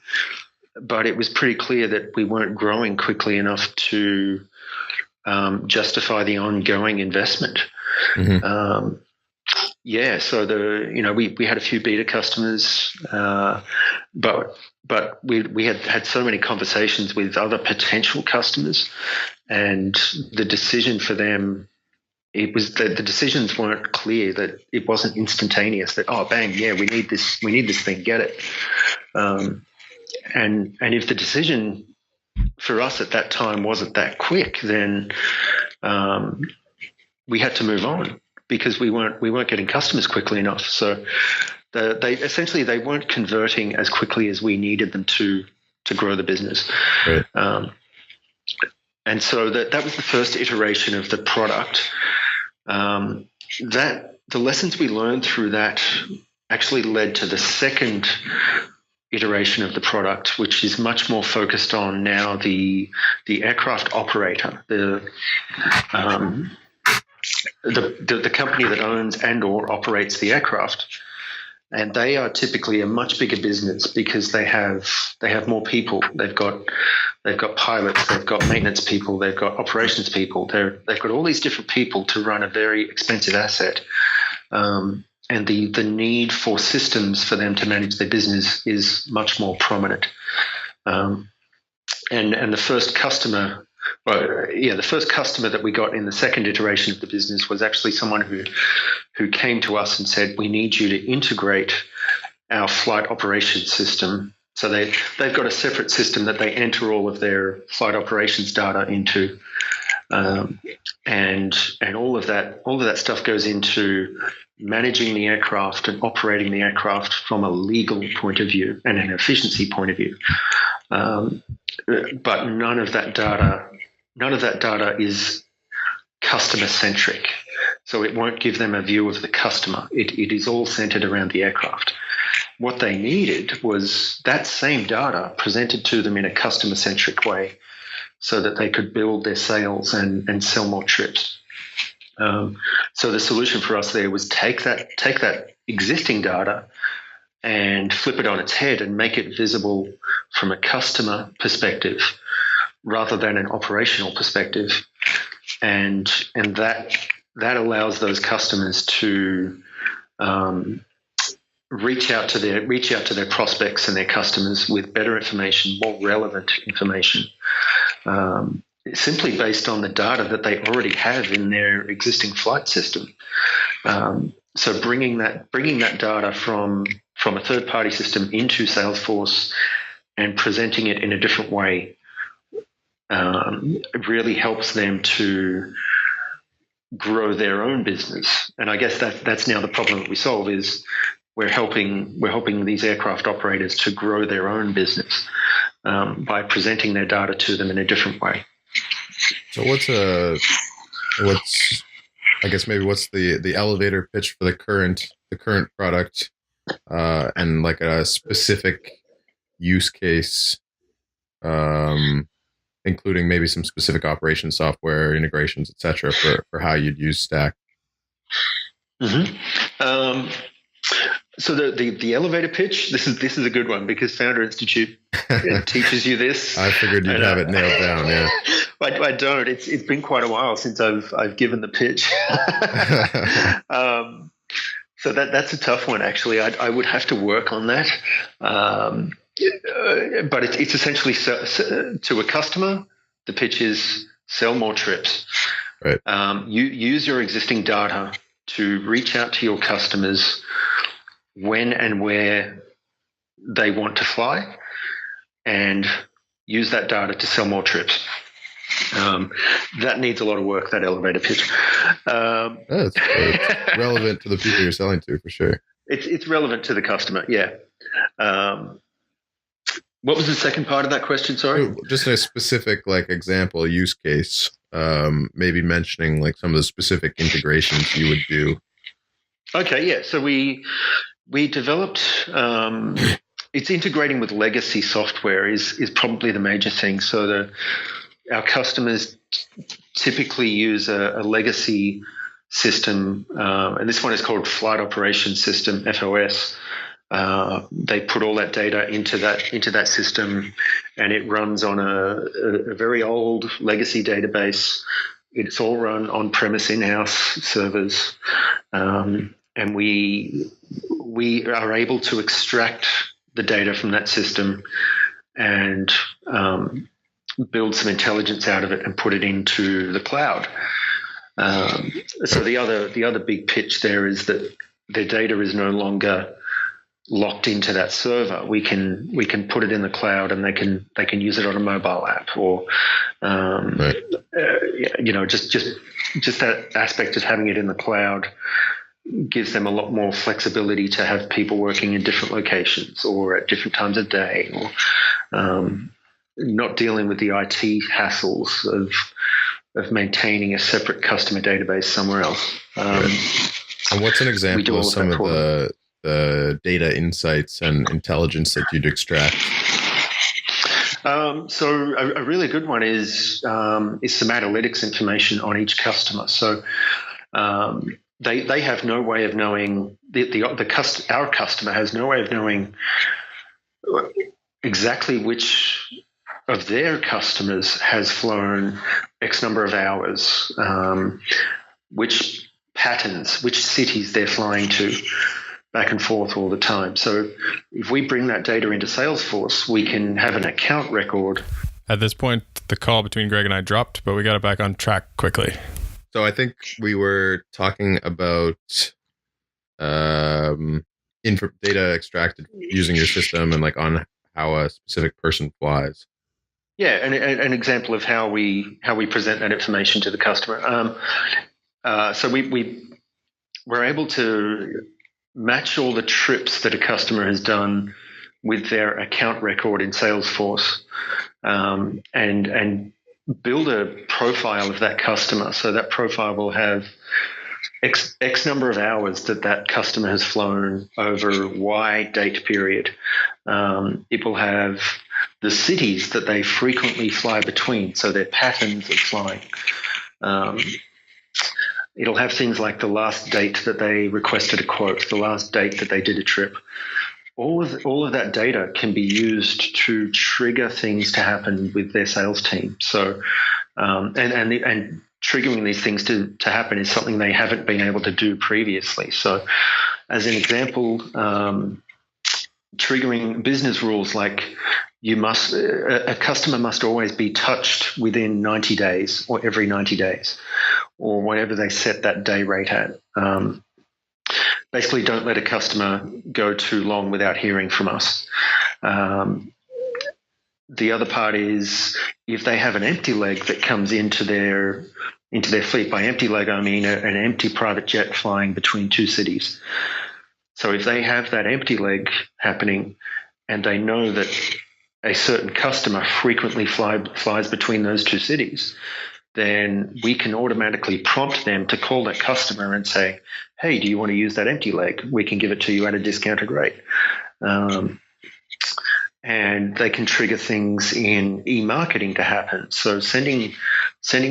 Speaker 2: but it was pretty clear that we weren't growing quickly enough to justify the ongoing investment. So we had a few beta customers, but we had so many conversations with other potential customers, and the decision for them, it was that the decisions weren't clear, that it wasn't instantaneous, that, oh, bang, yeah, we need this thing, get it. And if the decision for us at that time wasn't that quick, then we had to move on, because we weren't getting customers quickly enough. So they weren't converting as quickly as we needed them to grow the business.
Speaker 1: Right.
Speaker 2: And so that was the first iteration of the product. That the lessons we learned through that actually led to the second iteration of the product, which is much more focused on now the aircraft operator, the company that owns and or operates the aircraft. And they are typically a much bigger business because they have more people. They've got pilots, they've got maintenance people, they've got operations people. They've got all these different people to run a very expensive asset. And the need for systems for them to manage their business is much more prominent. And the first customer. The first customer that we got in the second iteration of the business was actually someone who came to us and said, we need you to integrate our flight operations system. So they've got a separate system that they enter all of their flight operations data into. And all of that stuff goes into managing the aircraft and operating the aircraft from a legal point of view and an efficiency point of view. But none of that data is customer centric. So it won't give them a view of the customer. It is all centered around the aircraft. What they needed was that same data presented to them in a customer centric way, so that they could build their sales and sell more trips. So the solution for us there was take that existing data and flip it on its head and make it visible from a customer perspective rather than an operational perspective. And that allows those customers to reach out to their prospects and their customers with better information, more relevant information, simply based on the data that they already have in their existing flight system. So bringing that data from a third-party system into Salesforce and presenting it in a different way really helps them to grow their own business. And I guess that's now the problem that we solve is we're helping these aircraft operators to grow their own business by presenting their data to them in a different way.
Speaker 1: So what's a what's I guess maybe what's the elevator pitch for the current product, and like a specific use case, um, including maybe some specific operation software integrations, etc., for how you'd use Stack.
Speaker 2: Mm-hmm. So the elevator pitch. This is a good one because Founder Institute it teaches you this.
Speaker 1: I figured you'd have it nailed down. Yeah,
Speaker 2: I don't. It's been quite a while since I've given the pitch. So that's a tough one, actually. I would have to work on that. But it's essentially to a customer, the pitch is sell more trips.
Speaker 1: right.
Speaker 2: You use your existing data to reach out to your customers when and where they want to fly and use that data to sell more trips. That needs a lot of work, that elevator pitch.
Speaker 1: It's relevant to the people you're selling to, for sure.
Speaker 2: It's relevant to the customer, yeah. What was the second part of that question? Sorry.
Speaker 1: Just a specific example use case. Maybe mentioning some of the specific integrations you would do.
Speaker 2: Okay, yeah. So we developed. It's integrating with legacy software is probably the major thing. So our customers typically use a legacy system, and this one is called Flight Operations System (FOS). They put all that data into that system, and it runs on a very old legacy database. It's all run on-premise in-house servers, and we are able to extract the data from that system and build some intelligence out of it and put it into the cloud. So the other big pitch there is that their data is no longer locked into that server. We can put it in the cloud, and they can use it on a mobile app, or just that aspect of having it in the cloud gives them a lot more flexibility to have people working in different locations or at different times of day, or not dealing with the IT hassles of maintaining a separate customer database somewhere else.
Speaker 1: And what's an example of some of the data insights and intelligence that you'd extract?
Speaker 2: So a really good one is some analytics information on each customer. So they have no way of knowing our customer has no way of knowing exactly which of their customers has flown X number of hours, which patterns, which cities they're flying to, back and forth all the time. So if we bring that data into Salesforce, we can have an account record.
Speaker 1: At this point, the call between Greg and I dropped, but we got it back on track quickly. So I think we were talking about data extracted using your system and on how a specific person flies.
Speaker 2: Yeah, an example of how we present that information to the customer. So we're able to match all the trips that a customer has done with their account record in Salesforce, and build a profile of that customer. So that profile will have X number of hours that customer has flown over Y date period. It will have the cities that they frequently fly between, so their patterns of flying. It'll have things like the last date that they requested a quote, the last date that they did a trip. All of that data can be used to trigger things to happen with their sales team. So, and triggering these things to happen is something they haven't been able to do previously. So, as an example, triggering business rules like a customer must always be touched within 90 days or every 90 days or whatever they set that day rate at. Basically, don't let a customer go too long without hearing from us. The other part is if they have an empty leg that comes into their fleet. By empty leg, I mean an empty private jet flying between two cities. So if they have that empty leg happening and they know that a certain customer frequently flies between those two cities, then we can automatically prompt them to call that customer and say, hey, do you want to use that empty leg? We can give it to you at a discounted rate. And they can trigger things in e-marketing to happen. So sending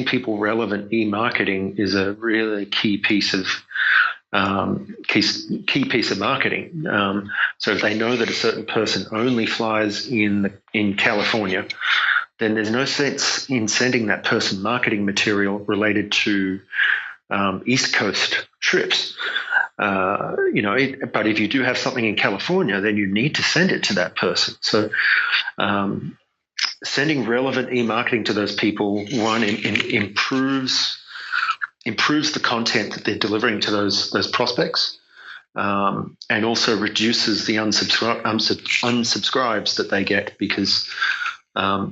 Speaker 2: people relevant e-marketing is a really key piece of marketing. So if they know that a certain person only flies in California, then there's no sense in sending that person marketing material related to East Coast trips. But if you do have something in California, then you need to send it to that person. So sending relevant e-marketing to those people, one, improves the content that they're delivering to those prospects, and also reduces the unsubscribes that they get, because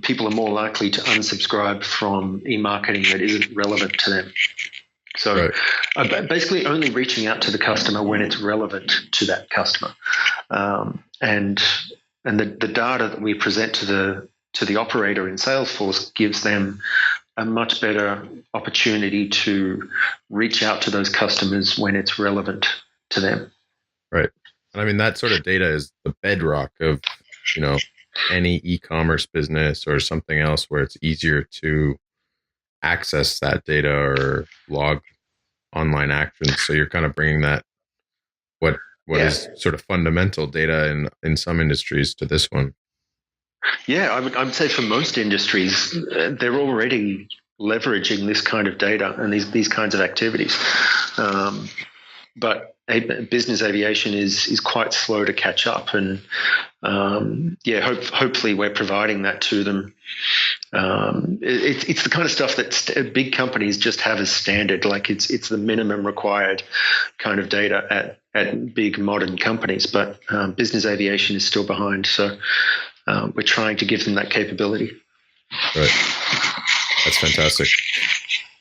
Speaker 2: people are more likely to unsubscribe from e-marketing that isn't relevant to them. So basically only reaching out to the customer when it's relevant to that customer. And the data that we present to the operator in Salesforce gives them a much better opportunity to reach out to those customers when it's relevant to them.
Speaker 1: Right. And I mean, that sort of data is the bedrock of, any e-commerce business or something else where it's easier to access that data or log online actions. So you're kind of bringing that what is sort of fundamental data in some industries to this one.
Speaker 2: Yeah, I would say for most industries, they're already leveraging this kind of data and these kinds of activities. But business aviation is quite slow to catch up, and hopefully we're providing that to them. It's the kind of stuff that big companies just have as standard, like it's the minimum required kind of data at big modern companies, but business aviation is still behind. So we're trying to give them that capability.
Speaker 1: Right. That's fantastic.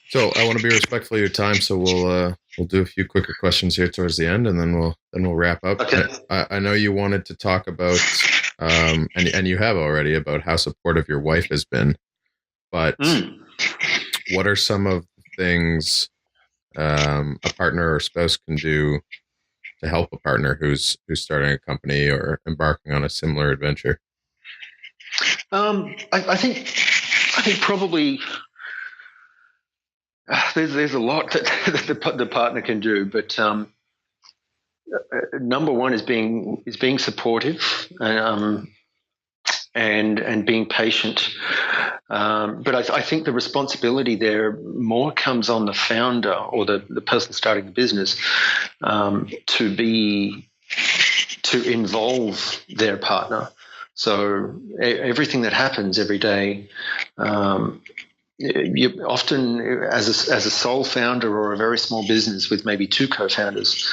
Speaker 1: So I want to be respectful of your time, so we'll do a few quicker questions here towards the end, and then we'll wrap up.
Speaker 2: Okay.
Speaker 1: I know you wanted to talk about, and you have already, about how supportive your wife has been, but what are some of the things a partner or spouse can do to help a partner who's starting a company or embarking on a similar adventure?
Speaker 2: I think probably there's a lot that the partner can do, but number one is being supportive and being patient. But I think the responsibility there more comes on the founder or the person starting the business to involve their partner. So everything that happens every day, you often, as a sole founder or a very small business with maybe two co-founders,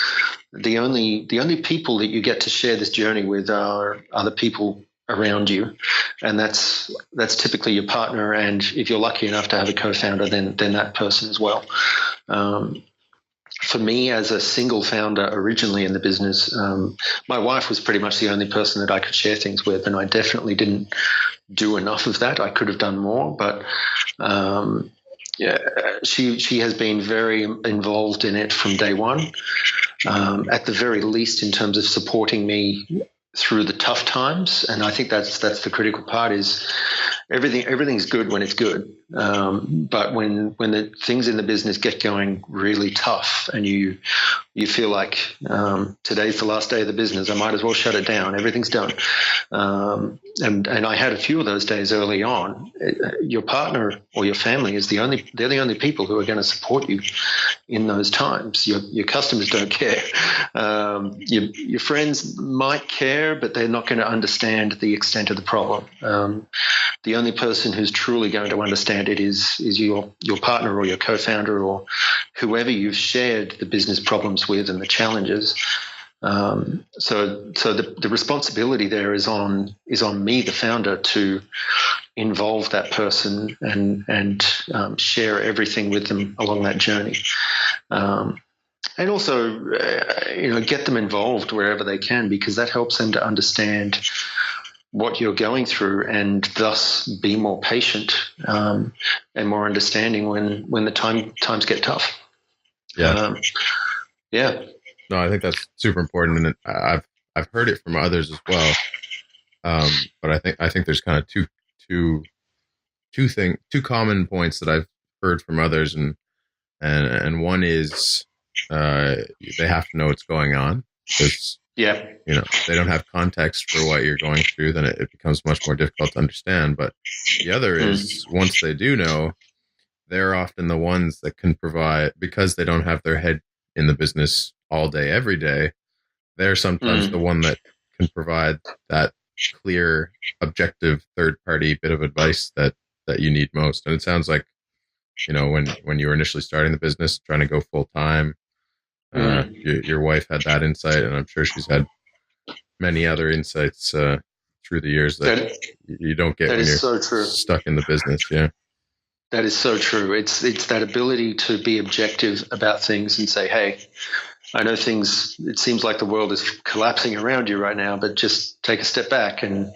Speaker 2: the only people that you get to share this journey with are other people around you, and that's typically your partner, and if you're lucky enough to have a co-founder, then that person as well. For me, as a single founder originally in the business, my wife was pretty much the only person that I could share things with, and I definitely didn't do enough of that. I could have done more, but she has been very involved in it from day one, at the very least in terms of supporting me through the tough times. And I think that's the critical part, is everything's good when it's good, but when the things in the business get going really tough and you feel like today's the last day of the business, I might as well shut it down, everything's done, and I had a few of those days early on. Your partner or your family they're the only people who are going to support you in those times. Your customers don't care. Your friends might care, but they're not going to understand the extent of the problem. The only person who's truly going to understand it is your partner or your co-founder or whoever you've shared the business problems with and the challenges. So the responsibility there is on me, the founder, to involve that person and share everything with them along that journey. And also, get them involved wherever they can, because that helps them to understand what you're going through, and thus be more patient and more understanding when the times get tough.
Speaker 1: Yeah.
Speaker 2: Yeah.
Speaker 1: No, I think that's super important, and I've heard it from others as well. But I think there's kind of two common points that I've heard from others, and one is they have to know what's going on, because
Speaker 2: Yeah.
Speaker 1: they don't have context for what you're going through, then it becomes much more difficult to understand. But the other is, once they do know, they're often the ones that can provide, because they don't have their head in the business all day every day. They're sometimes the one that can provide that clear, objective, third party bit of advice that you need most. And it sounds like, when you were initially starting the business, trying to go full time, your wife had that insight, and I'm sure she's had many other insights through the years that you don't get when you're
Speaker 2: so true.
Speaker 1: stuck in the business. Yeah.
Speaker 2: That is so true. It's that ability to be objective about things and say, hey, I know it seems like the world is collapsing around you right now, but just take a step back. And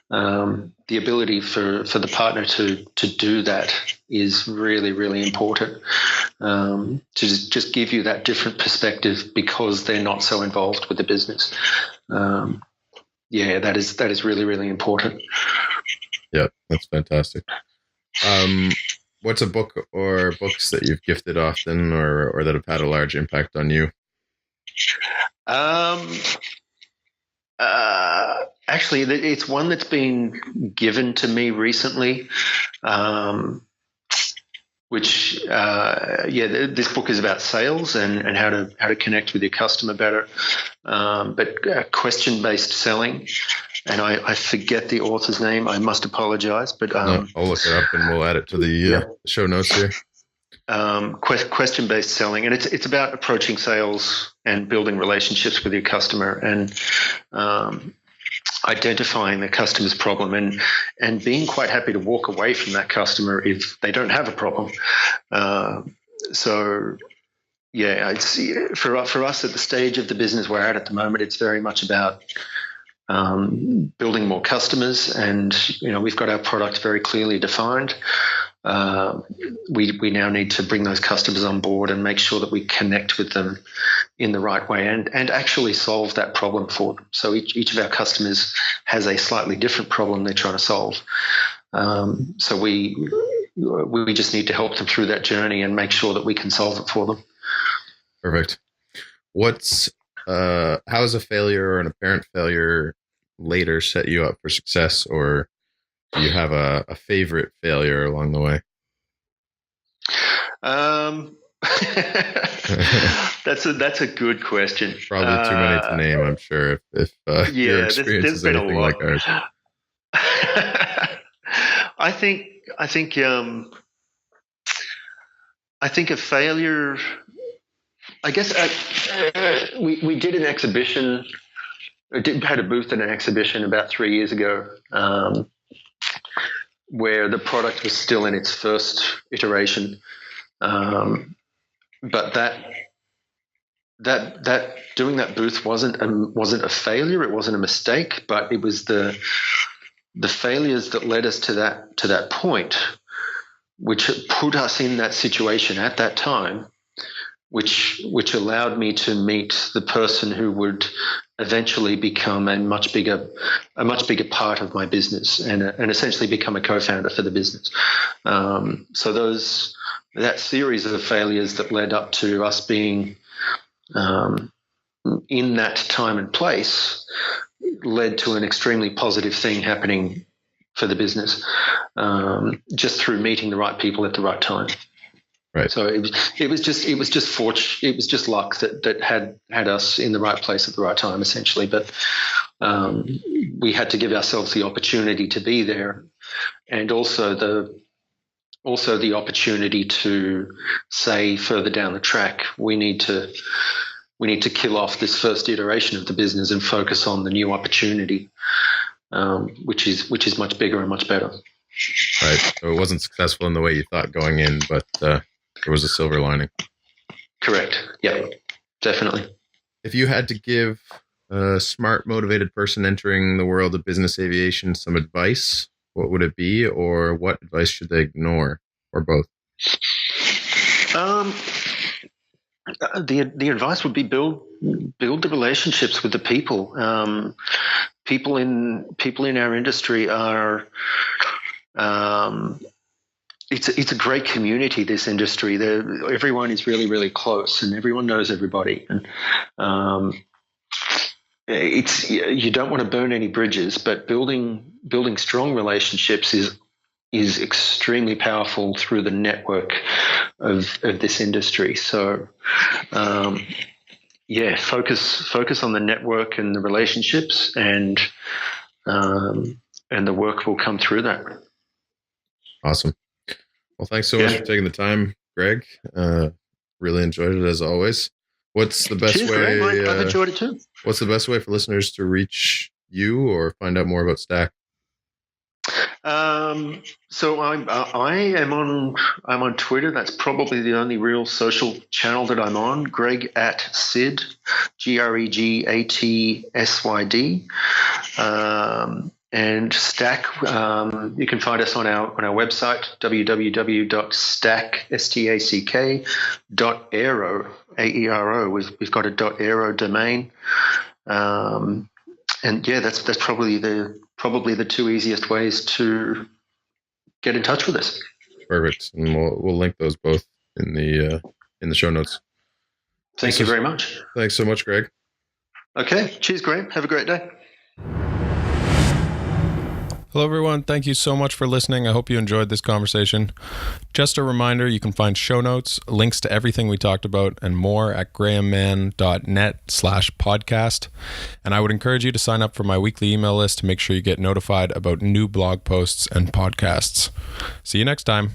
Speaker 2: the ability for the partner to do that is really, really important, to just give you that different perspective, because they're not so involved with the business. That is really, really important.
Speaker 1: Yeah, that's fantastic. What's a book or books that you've gifted often, or that have had a large impact on you?
Speaker 2: Actually, it's one that's been given to me recently, which this book is about sales and how to connect with your customer better, but question-based selling. And I forget the author's name. I must apologize, but
Speaker 1: No, I'll look it up and we'll add it to the show notes here.
Speaker 2: Question-based selling, and it's about approaching sales and building relationships with your customer, and identifying the customer's problem, and being quite happy to walk away from that customer if they don't have a problem. It's for us at the stage of the business we're at the moment. It's very much about building more customers, and we've got our product very clearly defined. We now need to bring those customers on board and make sure that we connect with them in the right way, and actually solve that problem for them. So each of our customers has a slightly different problem they're trying to solve. So we just need to help them through that journey and make sure that we can solve it for them.
Speaker 1: Perfect. How has a failure or an apparent failure later set you up for success, or do you have a favorite failure along the way?
Speaker 2: That's a good question.
Speaker 1: Probably too many to name, I'm sure, if your experience is anything like ours.
Speaker 2: I think a failure. I guess we did an exhibition. Had a booth at an exhibition about 3 years ago, where the product was still in its first iteration, but that doing that booth wasn't a failure. It wasn't a mistake, but it was the failures that led us to that point, which put us in that situation at that time, which allowed me to meet the person who would eventually become a much bigger part of my business, and essentially become a co-founder for the business. So that series of failures that led up to us being in that time and place led to an extremely positive thing happening for the business, just through meeting the right people at the right time.
Speaker 1: Right.
Speaker 2: So it was just fortune. It was just luck that had us in the right place at the right time, essentially. But we had to give ourselves the opportunity to be there, and also the opportunity to say further down the track, we need to kill off this first iteration of the business and focus on the new opportunity, which is much bigger and much better.
Speaker 1: Right. So it wasn't successful in the way you thought going in, but there was a silver lining.
Speaker 2: Correct. Yeah, definitely.
Speaker 1: If you had to give a smart, motivated person entering the world of business aviation some advice, what would it be, or what advice should they ignore, or both?
Speaker 2: The advice would be build the relationships with the people. People in our industry are. It's a great community. This industry, everyone is really, really close, and everyone knows everybody. And you don't want to burn any bridges, but building strong relationships is extremely powerful through the network of this industry. So, focus on the network and the relationships, and the work will come through that.
Speaker 1: Awesome. Well, thanks so much for taking the time, Greg. Really enjoyed it as always. What's the best way?
Speaker 2: Greg, I've enjoyed it too.
Speaker 1: What's the best way for listeners to reach you or find out more about Stack?
Speaker 2: So I am on Twitter. That's probably the only real social channel that I'm on. Greg at Sid, GregatSyd. And Stack, you can find us on our website, www.stack.aero, AERO. We've got a .aero domain, and that's probably the two easiest ways to get in touch with us.
Speaker 1: Perfect, and we'll link those both in the show notes.
Speaker 2: Thank you very much.
Speaker 1: Thanks so much, Greg.
Speaker 2: Okay, cheers, Graham. Have a great day.
Speaker 1: Hello, everyone. Thank you so much for listening. I hope you enjoyed this conversation. Just a reminder, you can find show notes, links to everything we talked about, and more at grahammann.net/podcast. And I would encourage you to sign up for my weekly email list to make sure you get notified about new blog posts and podcasts. See you next time.